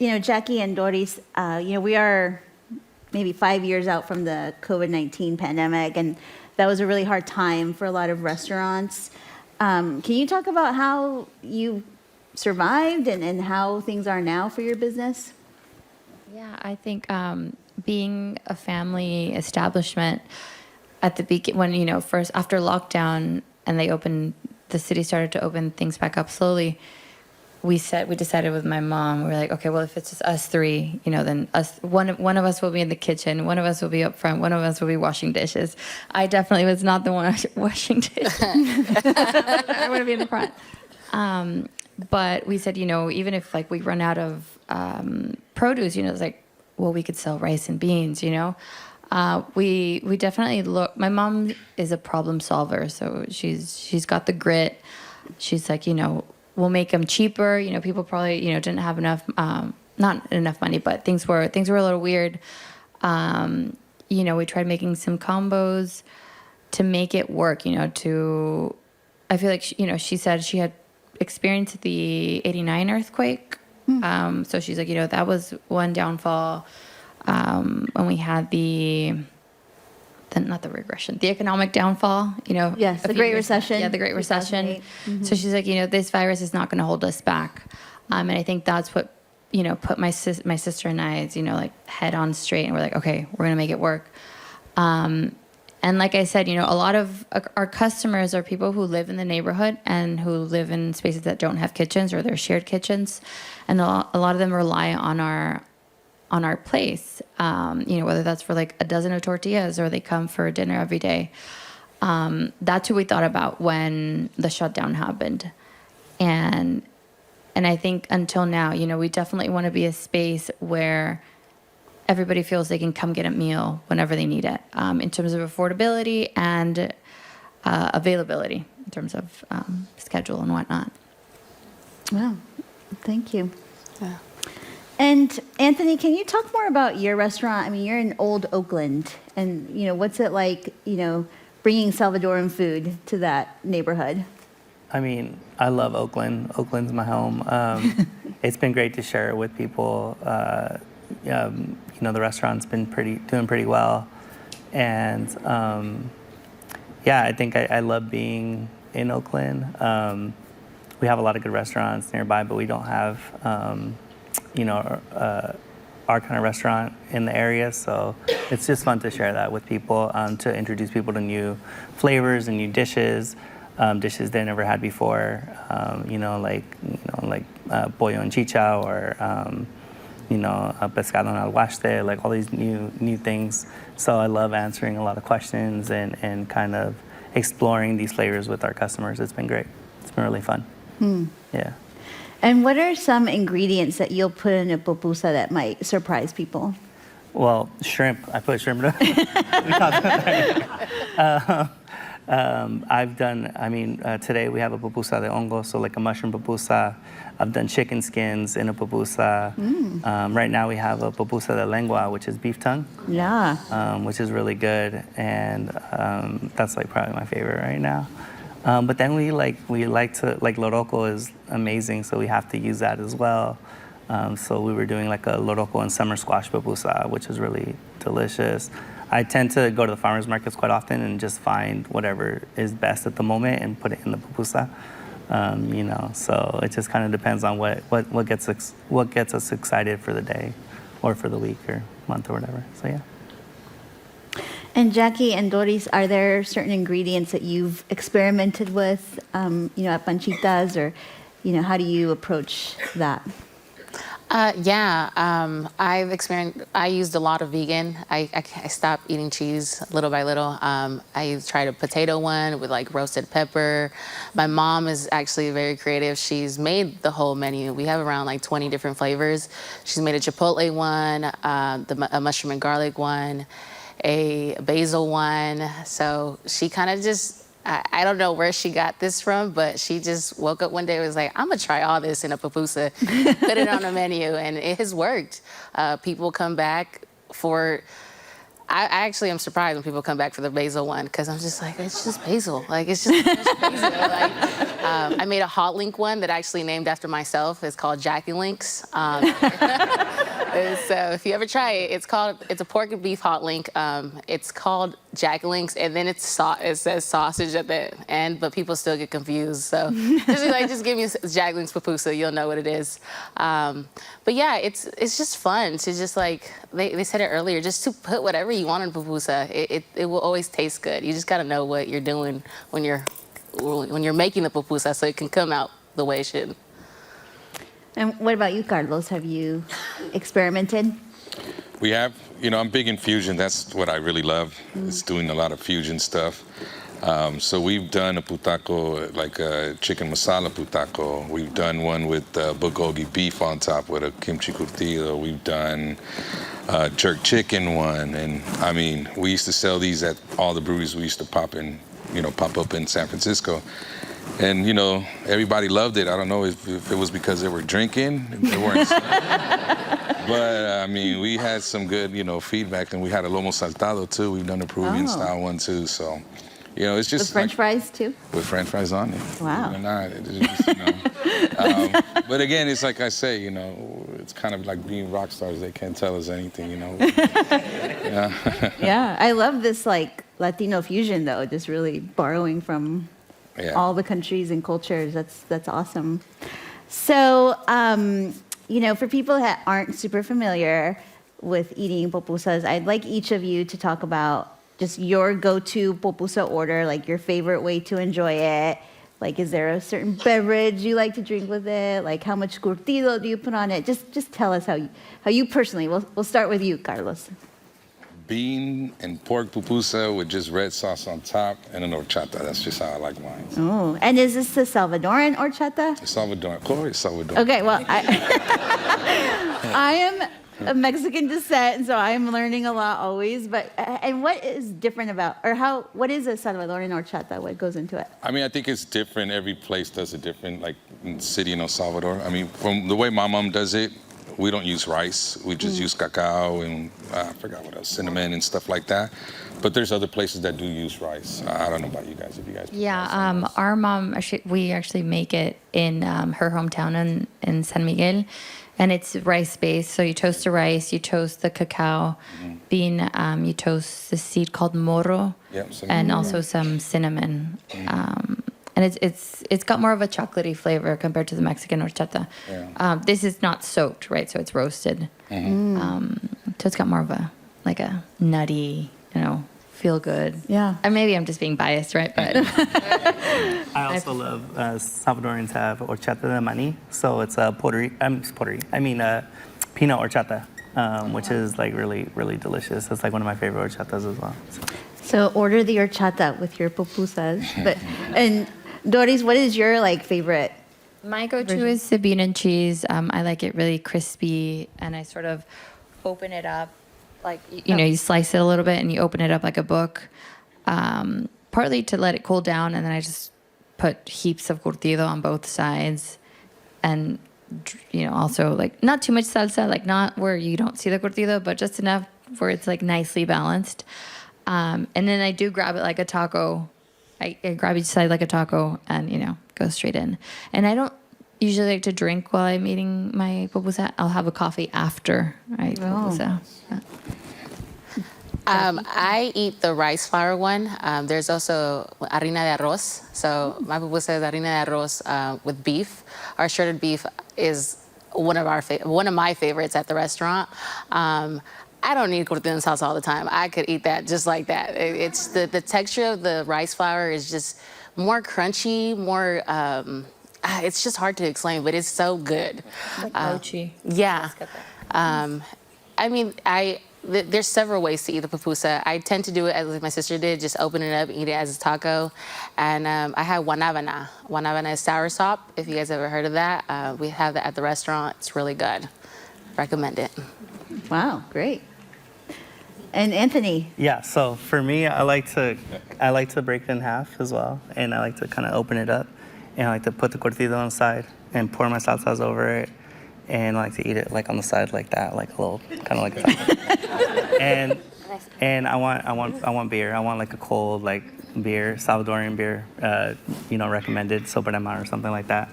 Jackie and Doris, we are maybe 5 years out from the COVID-19 pandemic, and that was a really hard time for a lot of restaurants. Can you talk about how you survived and how things are now for your business?
Yeah, I think being a family establishment at the beginning, when, first after lockdown and the city started to open things back up slowly, we decided with my mom, we were like, okay, well, if it's just us three, then one of us will be in the kitchen, one of us will be up front, one of us will be washing dishes. I definitely was not the one washing dishes. I want to be in the front. But we said, even if we run out of produce, it's like, well, we could sell rice and beans, we definitely look. My mom is a problem solver, so she's got the grit. She's like, we'll make them cheaper. People probably didn't have enough, not enough money, but things were a little weird. We tried making some combos to make it work. I feel like she said she had experienced the '89 earthquake. So she's like, that was one downfall. When we had not the regression, the economic downfall,
Yes, the Great Recession.
Yeah, the Great Recession. Mm-hmm. So she's like, this virus is not going to hold us back. And I think that's what, put my sister and I, head on straight. And we're like, okay, we're going to make it work. And like I said, a lot of our customers are people who live in the neighborhood and who live in spaces that don't have kitchens or they're shared kitchens. And a lot of them rely on our place, whether that's for a dozen of tortillas or they come for dinner every day. That's who we thought about when the shutdown happened. And I think until now, we definitely want to be a space where everybody feels they can come get a meal whenever they need it, in terms of affordability and availability, in terms of schedule and whatnot.
Wow, thank you.
Yeah.
And Anthony, can you talk more about your restaurant? I mean, you're in Old Oakland, and what's it like, bringing Salvadoran food to that neighborhood?
I mean, I love Oakland. Oakland's my home. It's been great to share it with people. The restaurant's been doing pretty well, and I think I love being in Oakland. We have a lot of good restaurants nearby, but we don't have our kind of restaurant in the area, so it's just fun to share that with people, to introduce people to new flavors and new dishes they never had before, like pollo en chicha or pescado en alguaste, like all these new things. So I love answering a lot of questions and kind of exploring these flavors with our customers. It's been great. It's been really fun. Yeah.
And what are some ingredients that you'll put in a pupusa that might surprise people?
Well, shrimp. I put shrimp in it. Today we have a pupusa de hongo, so like a mushroom pupusa. I've done chicken skins in a pupusa. Right now we have a pupusa de lengua, which is beef tongue. Yeah. Which is really good, and that's probably my favorite right now. But then we like to loroco is amazing, so we have to use that as well. So we were doing like a loroco and summer squash pupusa, which is really delicious. I tend to go to the farmers markets quite often and just find whatever is best at the moment and put it in the pupusa. So it just kind of depends on what gets us excited for the day, or for the week or month or whatever. So yeah.
And Jackie and Doris, are there certain ingredients that you've experimented with, at Panchitas, or, how do you approach that?
I used a lot of vegan. I stopped eating cheese little by little. I tried a potato one with like roasted pepper. My mom is actually very creative. She's made the whole menu. We have around like 20 different flavors. She's made a chipotle one, a mushroom and garlic one, a basil one. So she kind of just, I don't know where she got this from, but she just woke up one day and was like, I'm gonna try all this in a pupusa, put it on a menu, and it has worked. People come back for, I actually am surprised when people come back for the basil one, because I'm just like, it's just basil. Like, it's just basil. I made a hot link one that I actually named after myself. It's called Jackie Links. So if you ever try it, it's a pork and beef hot link. It's called Jack Links, and then it says sausage at the end, but people still get confused. So just give me Jack Links pupusa, you'll know what it is. But yeah, it's just fun to just like, they said it earlier, just to put whatever you want in pupusa. It will always taste good. You just gotta know what you're doing when you're making the pupusa, so it can come out the way it should.
And what about you, Carlos? Have you experimented?
We have, I'm big in fusion. That's what I really love. It's doing a lot of fusion stuff. So we've done a putaco, like a chicken masala putaco. We've done one with bulgogi beef on top with a kimchi curtido. We've done a jerk chicken one. And I mean, we used to sell these at all the breweries we used to pop up in San Francisco. And, everybody loved it. I don't know if it was because they were drinking. They weren't. But, I mean, we had some good, feedback. And we had a lomo saltado, too. We've done a Peruvian style one, too. So, it's just
with French fries, too?
With French fries on it.
Wow.
But, again, it's like I say, it's kind of like being rock stars. They can't tell us anything,
Yeah, I love this, like, Latino fusion, though. Just really borrowing from all the countries and cultures. That's awesome. So, for people that aren't super familiar with eating pupusas, I'd like each of you to talk about just your go-to pupusa order, like your favorite way to enjoy it. Like, is there a certain beverage you like to drink with it? Like, how much curtido do you put on it? Just tell us how you personally. We'll start with you, Carlos.
Bean and pork pupusa with just red sauce on top and an horchata. That's just how I like mine.
Oh, and is this the Salvadoran horchata?
Salvadoran. Of course, Salvadoran.
Okay, well, I am of Mexican descent, so I'm learning a lot always. But and what is different about, or what is a Salvadoran horchata? What goes into it?
I mean, I think it's different. Every place does it different. Like in the city in El Salvador. I mean, from the way my mom does it, we don't use rice. We just use cacao and I forgot what else, cinnamon and stuff like that. But there's other places that do use rice. I don't know about you guys. If you guys.
Yeah, our mom, we actually make it in her hometown in San Miguel. And it's rice-based, so you toast the rice, you toast the cacao bean, you toast the seed called moro, and also some cinnamon. And it's got more of a chocolatey flavor compared to the Mexican horchata. Yeah. This is not soaked, right? So it's roasted. So it's got more of a nutty, feel good. Yeah. And maybe I'm just being biased, right? But
I also love Salvadorans have horchata de maní. So it's peanut horchata, which is like really, really delicious. It's like one of my favorite horchatas as well.
So order the horchata with your pupusas. And Doris, what is your favorite?
My go-to is the bean and cheese. I like it really crispy, and I sort of open it up. You slice it a little bit and you open it up like a book, partly to let it cool down, and then I just put heaps of curtido on both sides, and also not too much salsa, not where you don't see the curtido, but just enough where it's nicely balanced. And then I do grab it like a taco I grab each side like a taco and, go straight in. And I don't usually like to drink while I'm eating my pupusa. I'll have a coffee after I eat pupusa.
I eat the rice flour one. There's also harina de arroz. So my pupusa is harina de arroz with beef. Our shredded beef is one of my favorites at the restaurant. I don't need curtido and salsa all the time. I could eat that just like that. It's the texture of the rice flour is just more crunchy, more. It's just hard to explain, but it's so good.
Like mochi.
Yeah. There's several ways to eat the pupusa. I tend to do it as my sister did, just open it up, eat it as a taco. And I have guanábana. Guanábana is soursop, if you guys ever heard of that. We have that at the restaurant. It's really good. Recommend it.
Wow, great. And Anthony?
Yeah, so for me, I like to break it in half as well, and I like to kind of open it up, and I like to put the curtido inside and pour my salsas over it, and I like to eat it like on the side like that, like a little, kind of like a taco. and I want beer. I want like a cold like beer, Salvadoran beer, recommended Sobremar or something like that,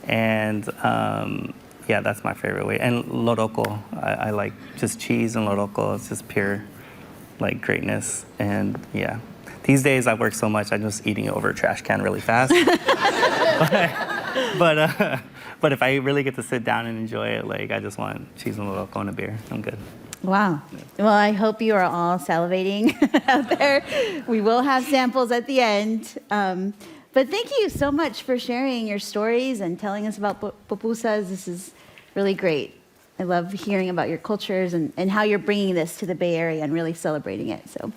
and. Yeah, that's my favorite way. And loroco, I like just cheese and loroco. It's just pure, like, greatness. And yeah, these days I work so much, I'm just eating it over a trash can really fast. but if I really get to sit down and enjoy it, like, I just want cheese and loroco and a beer. I'm good.
Wow. Well, I hope you are all salivating out there. We will have samples at the end. But thank you so much for sharing your stories and telling us about pupusas. This is really great. I love hearing about your cultures and how you're bringing this to the Bay Area and really celebrating it. So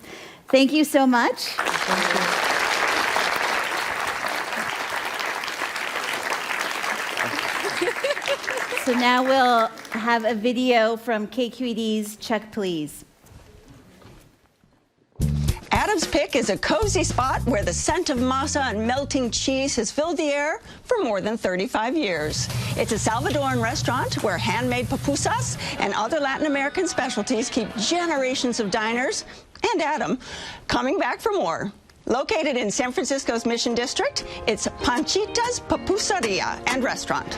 thank you so much. So now we'll have a video from KQED's Check Please.
Adam's Pick is a cozy spot where the scent of masa and melting cheese has filled the air for more than 35 years. It's a Salvadoran restaurant where handmade pupusas and other Latin American specialties keep generations of diners, and Adam, coming back for more. Located in San Francisco's Mission District, it's Panchitas Pupusería and Restaurant.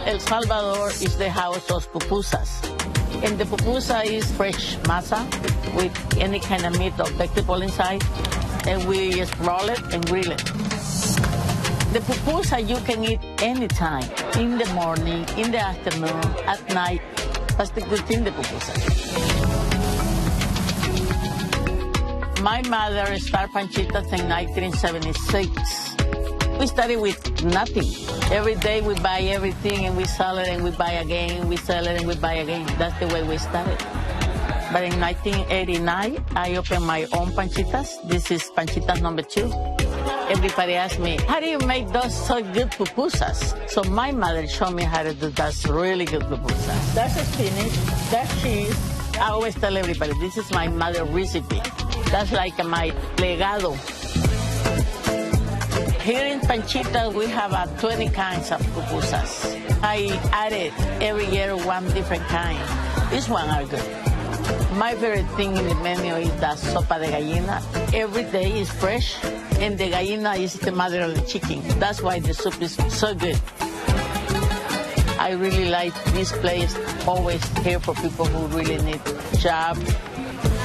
El Salvador is the house of pupusas. And the pupusa is fresh masa with any kind of meat or vegetable inside. And we just roll it and grill it. The pupusa you can eat anytime, in the morning, in the afternoon, at night. That's the good thing, the pupusa. My mother started Panchitas in 1976. We started with nothing. Every day we buy everything and we sell it and we buy again, we sell it and we buy again. That's the way we started. But in 1989, I opened my own Panchitas. This is Panchitas number 2. Everybody asked me, how do you make those so good pupusas? So my mother showed me how to do those really good pupusas. That's spinach, that's cheese. I always tell everybody, this is my mother's recipe. That's like my legado. Here in Panchitas, we have 20 kinds of pupusas. I added every year one different kind. These ones are good. My favorite thing in the menu is the sopa de gallina. Every day is fresh, and the gallina is the mother of the chicken. That's why the soup is so good. I really like this place, always here for people who really need job,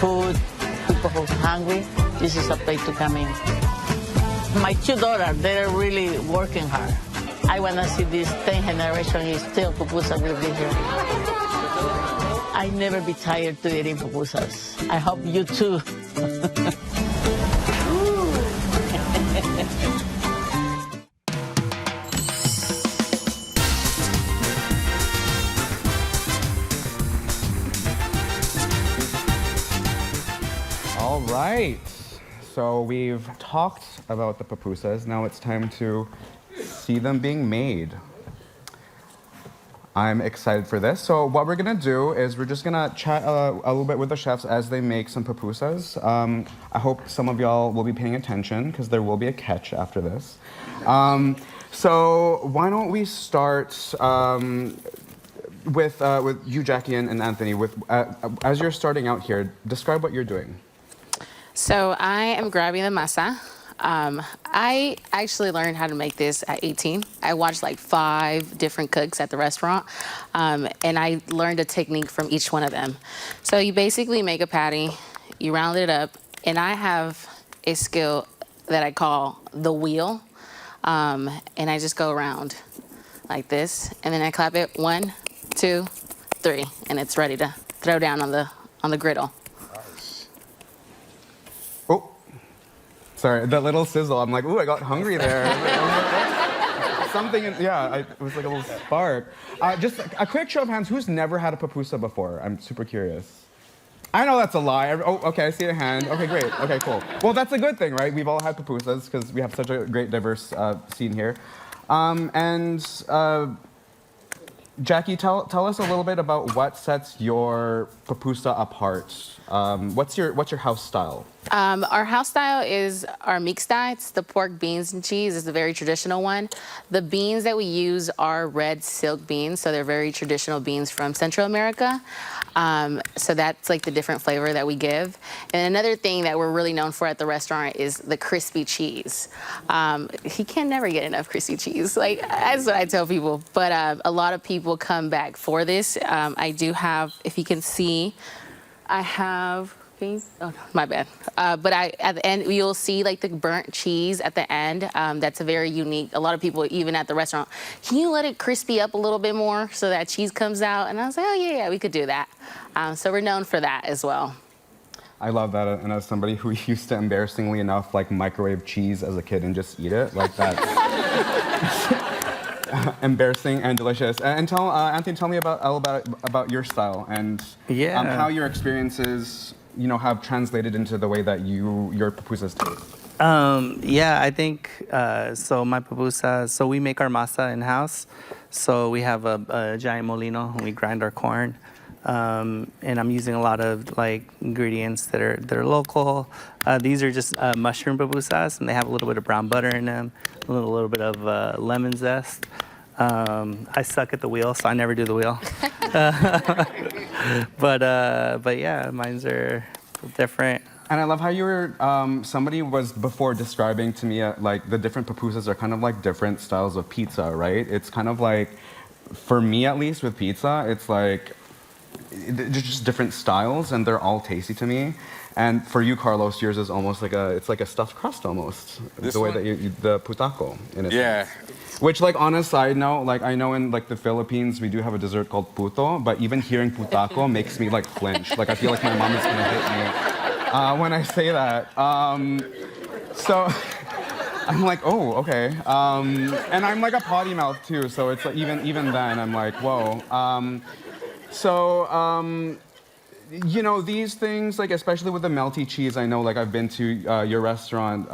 food, people who are hungry. This is a place to come in. My 2 daughters, they're really working hard. I want to see this 10th generation is still pupusa will be here. I never be tired to eating pupusas. I hope you too.
All right. So we've talked about the pupusas. Now it's time to see them being made. I'm excited for this. So what we're gonna do is we're just gonna chat a little bit with the chefs as they make some pupusas. I hope some of y'all will be paying attention because there will be a catch after this. So why don't we start with you, Jackie, and Anthony, as you're starting out here, describe what you're doing.
So I am grabbing the masa. I actually learned how to make this at 18. I watched like 5 different cooks at the restaurant, and I learned a technique from each one of them. So you basically make a patty, you round it up, and I have a skill that I call the wheel, and I just go around like this, and then I clap it 1, 2, 3, and it's ready to throw down on the griddle.
Oh, sorry, that little sizzle. I'm like, ooh, I got hungry there. Something, it was like a little spark. Just a quick show of hands, who's never had a pupusa before? I'm super curious. I know that's a lie. Oh, okay, I see a hand. Okay, great. Okay, cool. Well, that's a good thing, right? We've all had pupusas because we have such a great, diverse scene here. Jackie, tell us a little bit about what sets your pupusa apart. What's your house style?
Our house style is our mixta. It's the pork, beans, and cheese. It's a very traditional one. The beans that we use are red silk beans, so they're very traditional beans from Central America. So that's like the different flavor that we give. And another thing that we're really known for at the restaurant is the crispy cheese. He can never get enough crispy cheese. Like, that's what I tell people. But a lot of people come back for this. I do have, if you can see, I have, oh, my bad. But at the end, you'll see like the burnt cheese at the end. That's a very unique, a lot of people, even at the restaurant, can you let it crispy up a little bit more so that cheese comes out? And I was like, oh yeah, we could do that. So we're known for that as well.
I love that, and as somebody who used to, embarrassingly enough, like microwave cheese as a kid and just eat it, like that's embarrassing and delicious. And tell Anthony, tell me about your style and how your experiences, have translated into the way that your pupusas taste.
I think so. My pupusa. So we make our masa in house. So we have a giant molino and we grind our corn. And I'm using a lot of like ingredients that are local. These are just mushroom pupusas, and they have a little bit of brown butter in them, a little bit of lemon zest. I suck at the wheel, so I never do the wheel. But yeah, mine's are different.
And I love how you were, somebody was before describing to me like the different pupusas are kind of like different styles of pizza, right? It's kind of like, for me at least with pizza, it's like, they're just different styles and they're all tasty to me. And for you, Carlos, yours is almost like it's like a stuffed crust almost.
This
the way
one?
that the putaco in a sense. Which, like, on a side note, like, I know in, like, the Philippines, we do have a dessert called puto, but even hearing putaco makes me, like, flinch. Like, I feel like my mom is gonna hit me when I say that. So I'm like, oh, okay. And I'm, like, a potty mouth, too, so it's, like, even then, I'm like, whoa. These things, like, especially with the melty cheese, I know, like, I've been to your restaurant,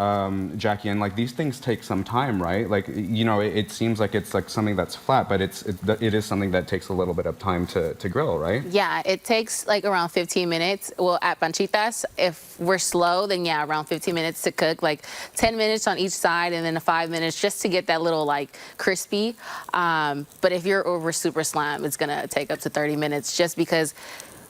Jackie, and, like, these things take some time, right? Like, it seems like it's, like, something that's flat, but it is something that takes a little bit of time to grill, right?
Yeah, it takes, like, around 15 minutes. Well, at Panchitas, if we're slow, then, yeah, around 15 minutes to cook, like, 10 minutes on each side, and then 5 minutes just to get that little, like, crispy. But if you're over super slam, it's gonna take up to 30 minutes just because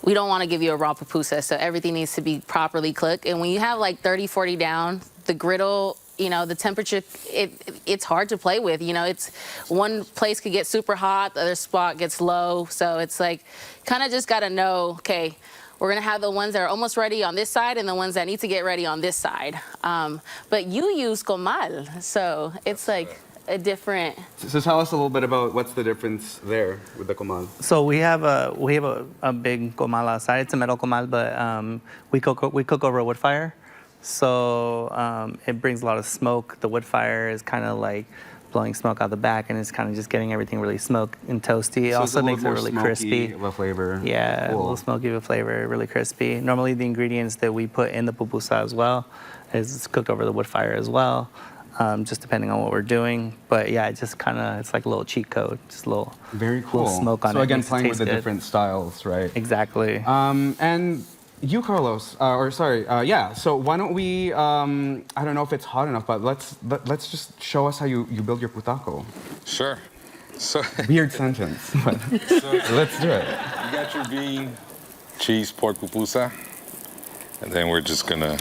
we don't want to give you a raw pupusa, so everything needs to be properly cooked. And when you have like 30, 40 down, the griddle, the temperature, it's hard to play with. It's one place could get super hot, the other spot gets low. So it's like, kind of just got to know, okay, we're going to have the ones that are almost ready on this side and the ones that need to get ready on this side. But you use comal, so it's like a different.
So tell us a little bit about what's the difference there with the comal.
So we have a big comal outside. It's a metal comal, but we cook over a wood fire. So it brings a lot of smoke. The wood fire is kind of like blowing smoke out the back, and it's kind of just getting everything really smoked and toasty. It also makes it really crispy.
Of a flavor.
Yeah, cool. A little smoky of a flavor, really crispy. Normally the ingredients that we put in the pupusa as well is cooked over the wood fire as well. Just depending on what we're doing. But yeah, it just kind of, it's like a little cheat code, just a little,
very cool.
Little smoke on it.
So again, playing with the different styles, right?
Exactly.
And you, Carlos, so why don't we, I don't know if it's hot enough, but let's just show us how you build your putaco.
Sure. So,
Weird sentence, but let's do it.
you got your bean, cheese, pork pupusa, and then we're just gonna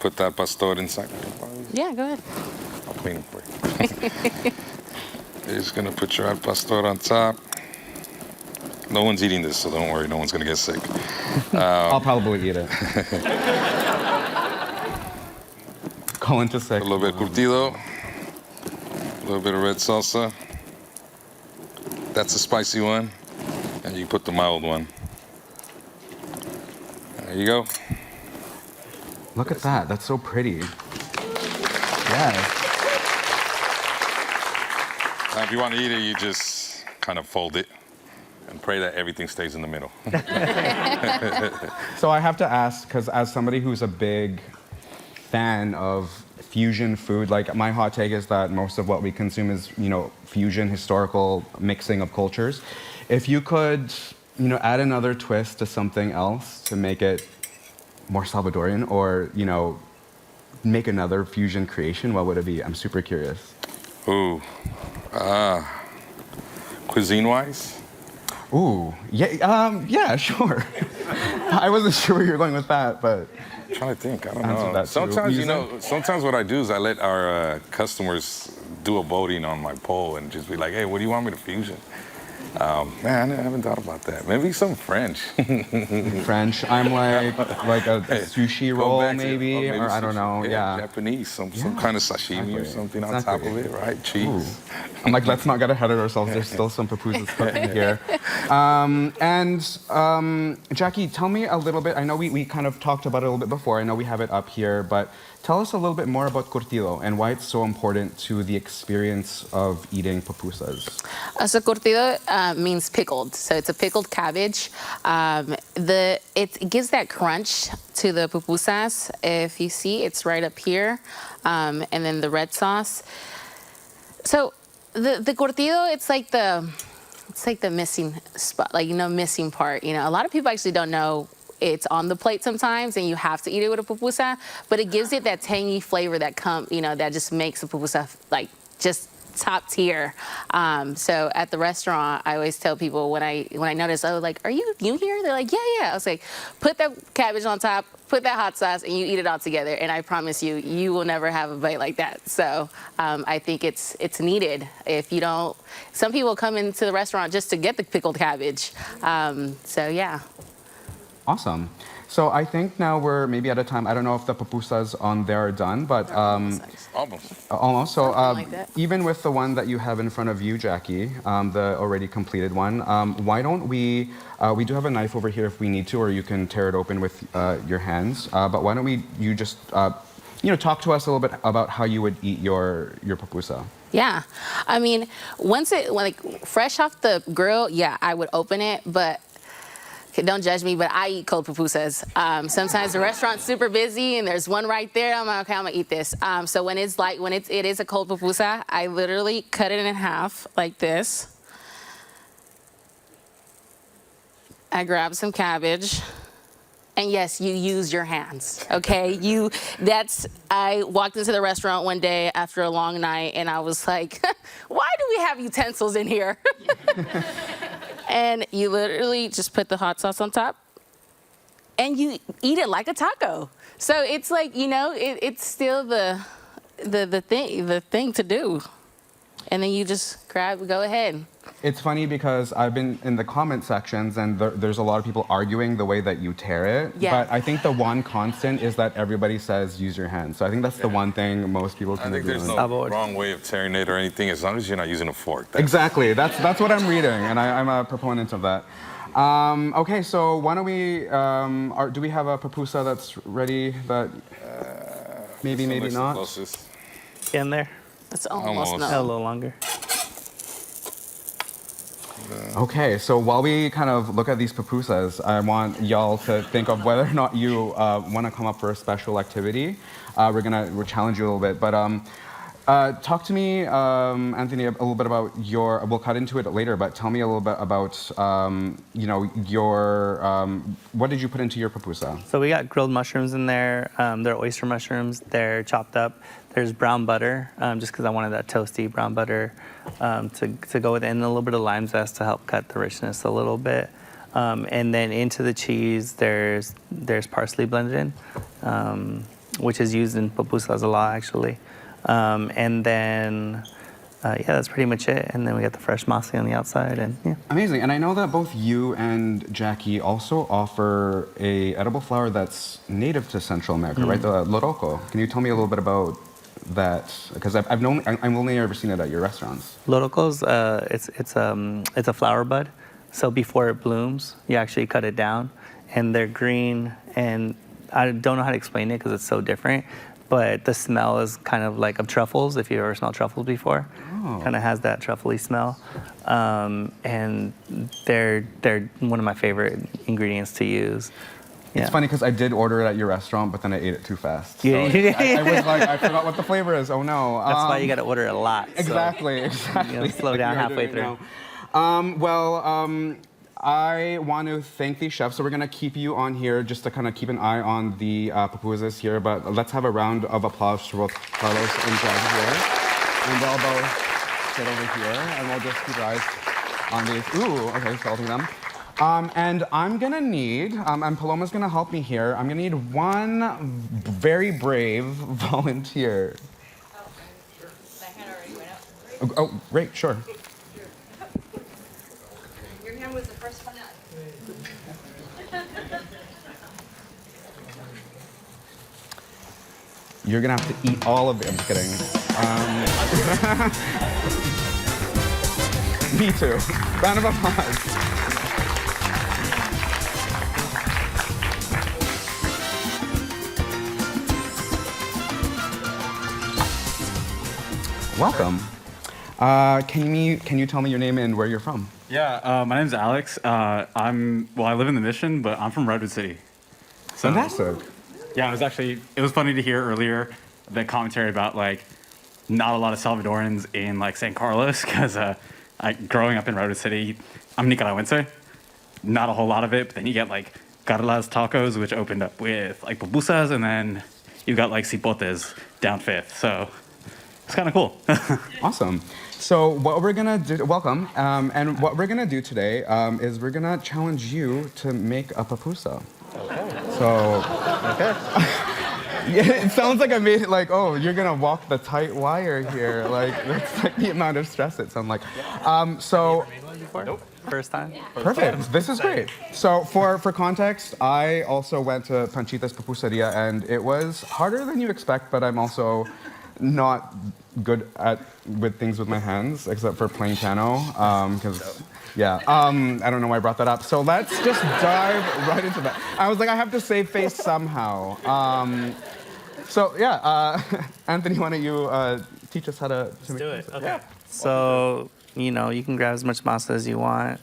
put that pastor inside.
Yeah, go ahead.
I'll clean it for you. You're just gonna put your al pastor on top. No one's eating this, so don't worry, no one's gonna get sick.
I'll probably eat it. Going to sick.
A little bit of curtido, a little bit of red salsa. That's the spicy one, and you put the mild one. There you go.
Look at that. That's so pretty. Yes.
Now, if you want to eat it, you just kind of fold it and pray that everything stays in the middle.
So I have to ask, because as somebody who's a big fan of fusion food, like my hot take is that most of what we consume is, fusion, historical mixing of cultures. If you could, add another twist to something else to make it more Salvadorian or, make another fusion creation, what would it be? I'm super curious.
Ooh. Cuisine-wise?
Ooh, yeah, sure. I wasn't sure where you were going with that, but
I'm trying to think. I don't
answer
know.
that too.
Sometimes, sometimes what I do is I let our customers do a voting on my poll and just be like, hey, what do you want me to fusion? Man, I haven't thought about that. Maybe some French.
French. I'm like a sushi roll,
maybe
or I don't know. Yeah.
Japanese, some kind of sashimi or something on top of it, right? Cheese.
Ooh. I'm like, let's not get ahead of ourselves. There's still some pupusas cooking here. Jackie, tell me a little bit. I know we kind of talked about it a little bit before. I know we have it up here, but tell us a little bit more about curtido and why it's so important to the experience of eating pupusas.
So curtido means pickled. So it's a pickled cabbage. It gives that crunch to the pupusas. If you see, it's right up here. And then the red sauce. So the curtido, it's like the missing spot, missing part. A lot of people actually don't know it's on the plate sometimes, and you have to eat it with a pupusa, but it gives it that tangy flavor that that just makes the pupusa just top tier. So at the restaurant, I always tell people when I notice, are you new here? They're like, yeah. I was like, put that cabbage on top, put that hot sauce, and you eat it all together. And I promise you, you will never have a bite like that. So I think it's needed. If you don't, some people come into the restaurant just to get the pickled cabbage. So yeah.
Awesome. So I think now we're maybe at a time. I don't know if the pupusas on there are done, but almost. So even with the one that you have in front of you, Jackie, the already completed one, why don't we do have a knife over here if we need to, or you can tear it open with your hands. But why don't you just talk to us a little bit about how you would eat your pupusa.
Yeah, I mean, once fresh off the grill, yeah, I would open it, but. Don't judge me, but I eat cold pupusas. Sometimes the restaurant's super busy and there's one right there. I'm like, okay, I'm gonna eat this. So when it is a cold pupusa, I literally cut it in half like this. I grab some cabbage. And yes, you use your hands, okay? I walked into the restaurant one day after a long night and I was like, why do we have utensils in here? And you literally just put the hot sauce on top and you eat it like a taco. So it's like, it's still the thing to do. And then you just go ahead.
It's funny because I've been in the comment sections and there's a lot of people arguing the way that you tear it.
Yeah.
But I think the one constant is that everybody says use your hands. So I think that's the one thing most people can do.
I think there's no wrong way of tearing it or anything as long as you're not using a fork.
Exactly. That's what I'm reading, and I'm a proponent of that. Okay, so why don't we? Do we have a pupusa that's ready? That maybe not.
Closest.
In there.
That's almost
a little longer.
Okay, so while we kind of look at these pupusas, I want y'all to think of whether or not you want to come up for a special activity. We'll challenge you a little bit, but Talk to me, Anthony, a little bit about your. We'll cut into it later, but tell me a little bit about, your. What did you put into your pupusa?
So we got grilled mushrooms in there. They're oyster mushrooms. They're chopped up. There's brown butter, just because I wanted that toasty brown butter to go with it, and a little bit of lime zest to help cut the richness a little bit. And then into the cheese, there's parsley blended in, which is used in pupusas a lot, actually. And then, yeah, that's pretty much it. And then we got the fresh masa on the outside, and yeah.
Amazing. And I know that both you and Jackie also offer a edible flower that's native to Central America, right? The loroco. Can you tell me a little bit about that? Because I've only ever seen it at your restaurants.
Lorocos, it's a flower bud. So before it blooms, you actually cut it down, and they're green. And I don't know how to explain it because it's so different. But the smell is kind of like of truffles, if you've ever smelled truffles before. Oh. Kind of has that truffly smell. And they're one of my favorite ingredients to use. Yeah.
It's funny because I did order it at your restaurant, but then I ate it too fast. So
Yeah.
I was like, I forgot what the flavor is. Oh no.
That's why you got to order a lot.
Exactly.
You know, slow down halfway through.
I want to thank these chefs. So we're going to keep you on here just to kind of keep an eye on the pupusas here. But let's have a round of applause for both Carlos and Jazz here. And they'll both sit over here. And we'll just keep our eyes on these. Ooh, okay, salting them. And I'm going to need, and Paloma's going to help me here, I'm going to need one very brave volunteer.
Oh, sure. My hand already went up.
Oh, great, sure.
Your hand was the first one up.
You're going to have to eat all of it. I'm just kidding. Me too. Round of applause. Welcome. Can you tell me your name and where you're from?
Yeah, my name's Alex. I live in the Mission, but I'm from Redwood City. So,
Fantastic.
Yeah, it was funny to hear earlier the commentary about like not a lot of Salvadorans in like San Carlos, because growing up in Redwood City, I'm Nicaraguense. Not a whole lot of it, but then you get like Carla's Tacos, which opened up with like pupusas, and then you got like cipotes down Fifth. So it's kind of cool.
Awesome. So what we're gonna do, welcome, and what we're gonna do today is we're gonna challenge you to make a pupusa. Okay. So, okay. Yeah, it sounds like I made it like, oh, you're gonna walk the tight wire here. Like, that's like the amount of stress it sounds like. So,
Nope. First time?
Perfect. This is great. So for context, I also went to Panchitas Pupuseria, and it was harder than you expect, but I'm also not good with things with my hands, except for playing piano, because, yeah. I don't know why I brought that up. So let's just dive right into that. I was like, I have to save face somehow. So yeah, Anthony, why don't you teach us how to make
do it.
pizza?
Okay.
Yeah.
So, you know, you can grab as much masa as you want.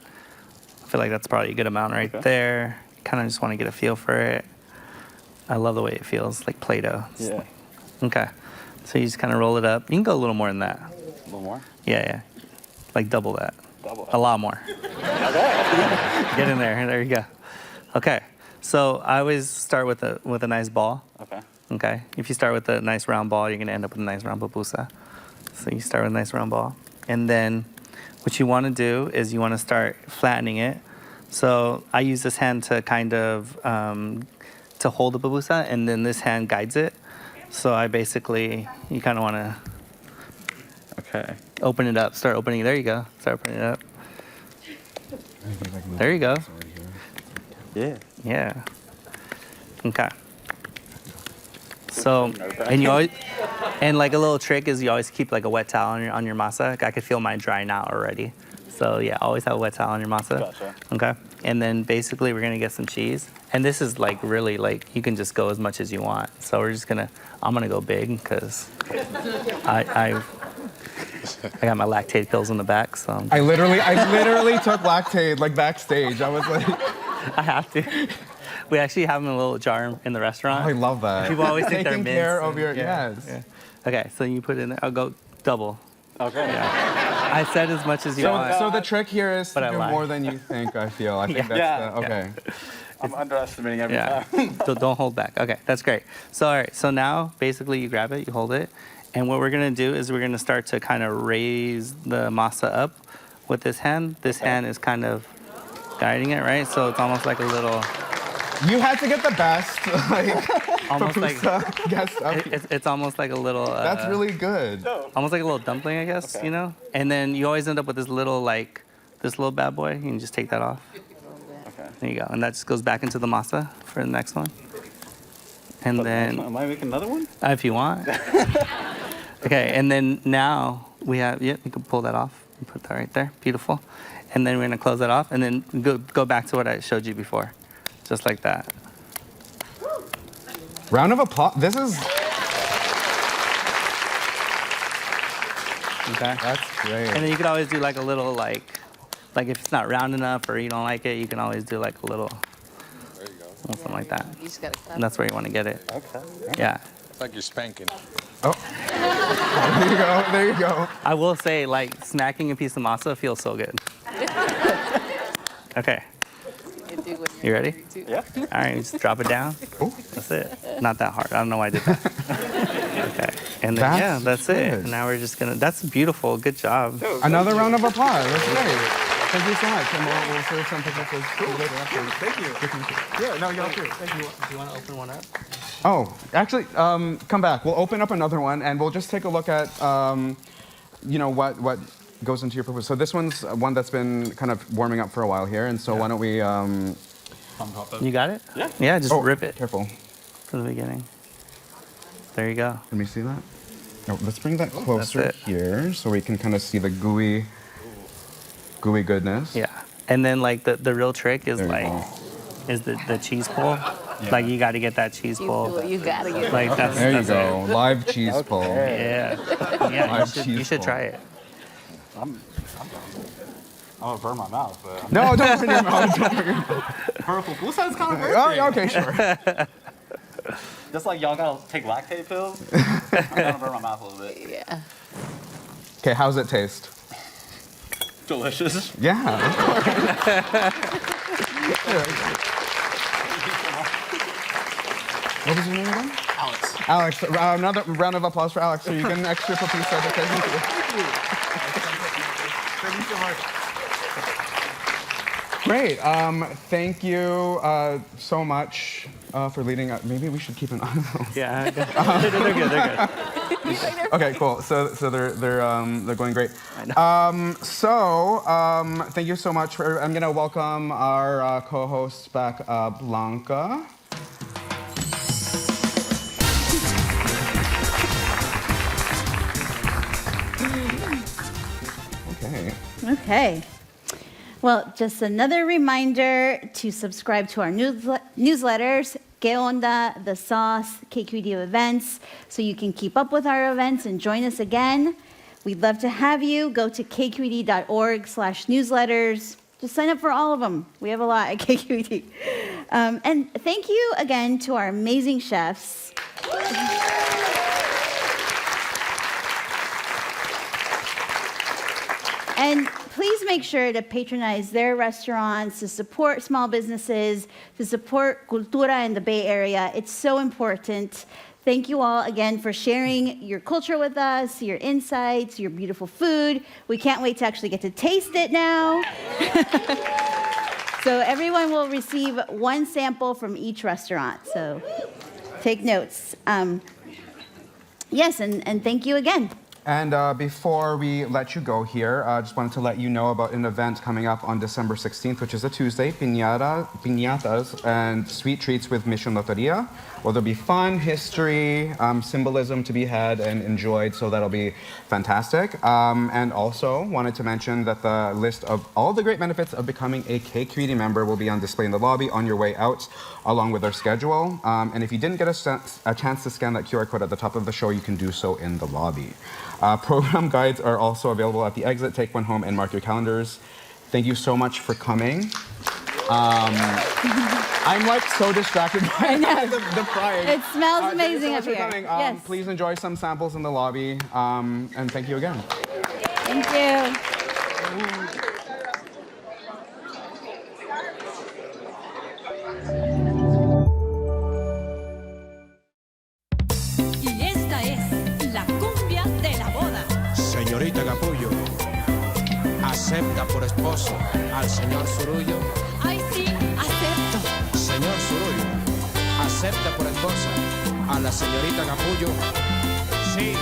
I feel like that's probably a good amount right there. You kind of just want to get a feel for it. I love the way it feels, like Play-Doh.
Yeah.
Okay. So you just kind of roll it up. You can go a little more than that.
A little more?
Yeah. Like double that.
Double.
A lot more. Get in there. There you go. Okay. So I always start with a nice ball.
Okay.
Okay. If you start with a nice round ball, you're going to end up with a nice round pupusa. So you start with a nice round ball. And then what you want to do is you want to start flattening it. So I use this hand to kind of to hold the pupusa, and then this hand guides it. So I basically, you kind of want to open it up. Start opening it. There you go. Start opening it up. There you go.
Yeah.
Yeah. Okay. So, and you always, and like a little trick is you always keep like a wet towel on your masa. Like I could feel mine drying out already. So yeah, always have a wet towel on your masa.
Gotcha.
Okay. And then basically we're gonna get some cheese. And this is like really like, you can just go as much as you want. So we're just gonna, I'm gonna go big because I got my lactate pills in the back, so.
I literally took Lactaid like backstage. I was like,
I have to. We actually have them in a little jar in the restaurant.
I love that.
People always think they're
taking
mints.
care of your
Yeah,
yes.
yeah. Okay, so you put it in there. I'll go double.
Okay.
Yeah. I said as much as you want.
So the trick here is
But
to
I
do
lied.
more than you think. I feel. I think that's
Yeah.
okay.
I'm underestimating every
Yeah.
time.
Don't hold back. Okay, that's great. So all right, so now basically you grab it, you hold it, and what we're gonna do is we're gonna start to kind of raise the masa up with this hand. This hand is kind of guiding it, right? So it's almost like a little,
You had to get the best. Like,
almost like
pupusa guest up.
it's almost like a little.
That's really good.
Almost like a little dumpling, I guess.
Okay.
You know. And then you always end up with this little this little bad boy. You can just take that off.
Okay.
There you go, and that just goes back into the masa for the next one. And then,
Am I making another one?
if you want. Okay, and then now we have, you can pull that off and put that right there. Beautiful. And then we're gonna close that off and then go back to what I showed you before. Just like that.
Round of applause. This is.
Okay.
That's great.
And then you could always do like a little like if it's not round enough or you don't like it, you can always do like a little, something like that.
You just gotta
And that's where you want to get it.
Okay.
Yeah.
It's like you're spanking.
Oh. There you go. There you go.
I will say, like, smacking a piece of masa feels so good. Okay. You ready?
Yeah.
All right, just drop it down.
Oh.
That's it. Not that hard. I don't know why I did that. Okay. And then, yeah, that's it.
good.
And now we're just gonna, that's beautiful. Good job.
Another round of applause. That's great. Thank you so much. And we'll serve some pupusas later after.
Thank you. Yeah, no, you're too. Thank you.
Do you want to open one up?
Oh, actually, come back. We'll open up another one, and we'll just take a look at, what goes into your pupusa. So this one's one that's been kind of warming up for a while here, and so why don't we?
You got it?
Yeah.
Yeah, just rip it
Careful.
from the beginning. There you go.
Let me see that. No, let's bring that closer
it.
here, so we can kind of see the gooey goodness.
Yeah. And then, like, the real trick is,
There you
like,
go.
is the cheese pull. Like, you got to get that cheese pull.
You gotta get
Like, that's,
There you
that's
go. Live cheese pull.
It. Yeah. Yeah,
Live
you
cheese
should
pull.
try it.
I'm gonna burn my mouth.
No, don't open your mouth. Don't open your mouth.
Purple pupusa is kind of weird.
Oh, okay, sure.
Just like y'all gotta take lactate pills. I'm gonna burn my mouth a little bit.
Yeah.
Okay, how's it taste?
Delicious.
Yeah. What was your name again?
Alex.
Alex. Another round of applause for Alex. So you get an extra pupusa because
Thank you so much.
Great. Thank you so much for leading up. Maybe we should keep an eye on those.
Yeah. They're good. They're good.
Okay, cool. So they're going great. Thank you so much. I'm gonna welcome our co-host back, Blanca. Okay.
Okay. Well, just another reminder to subscribe to our newsletters, Que Onda, The Sauce, KQED events, so you can keep up with our events and join us again. We'd love to have you. Go to kqed.org/newsletters. Just sign up for all of them. We have a lot at KQED. And thank you again to our amazing chefs. And please make sure to patronize their restaurants, to support small businesses, to support Cultura in the Bay Area. It's so important. Thank you all again for sharing your culture with us, your insights, your beautiful food. We can't wait to actually get to taste it now. So everyone will receive one sample from each restaurant. So take notes. Yes, and thank you again.
And before we let you go here, I just wanted to let you know about an event coming up on December 16th, which is a Tuesday, piñatas and sweet treats with Mission Loteria. Well, there'll be fun, history, symbolism to be had and enjoyed, so that'll be fantastic. And also wanted to mention that the list of all the great benefits of becoming a KQED member will be on display in the lobby on your way out, along with our schedule. And if you didn't get a chance to scan that QR code at the top of the show, you can do so in the lobby. Program guides are also available at the exit. Take one home and mark your calendars. Thank you so much for coming. I'm like so distracted by the fries.
It smells
Thank you so
amazing
much
up
for
here.
coming.
Yes.
Please enjoy some samples in the lobby. And thank you again.
Thank you.
Y esta es la cumbia de la boda.
Señorita Capullo, ¿acepta por esposo al señor Surullo?
Ay, sí, acepto.
Señor Surullo, ¿acepta por esposa a la señorita Capullo? Sí.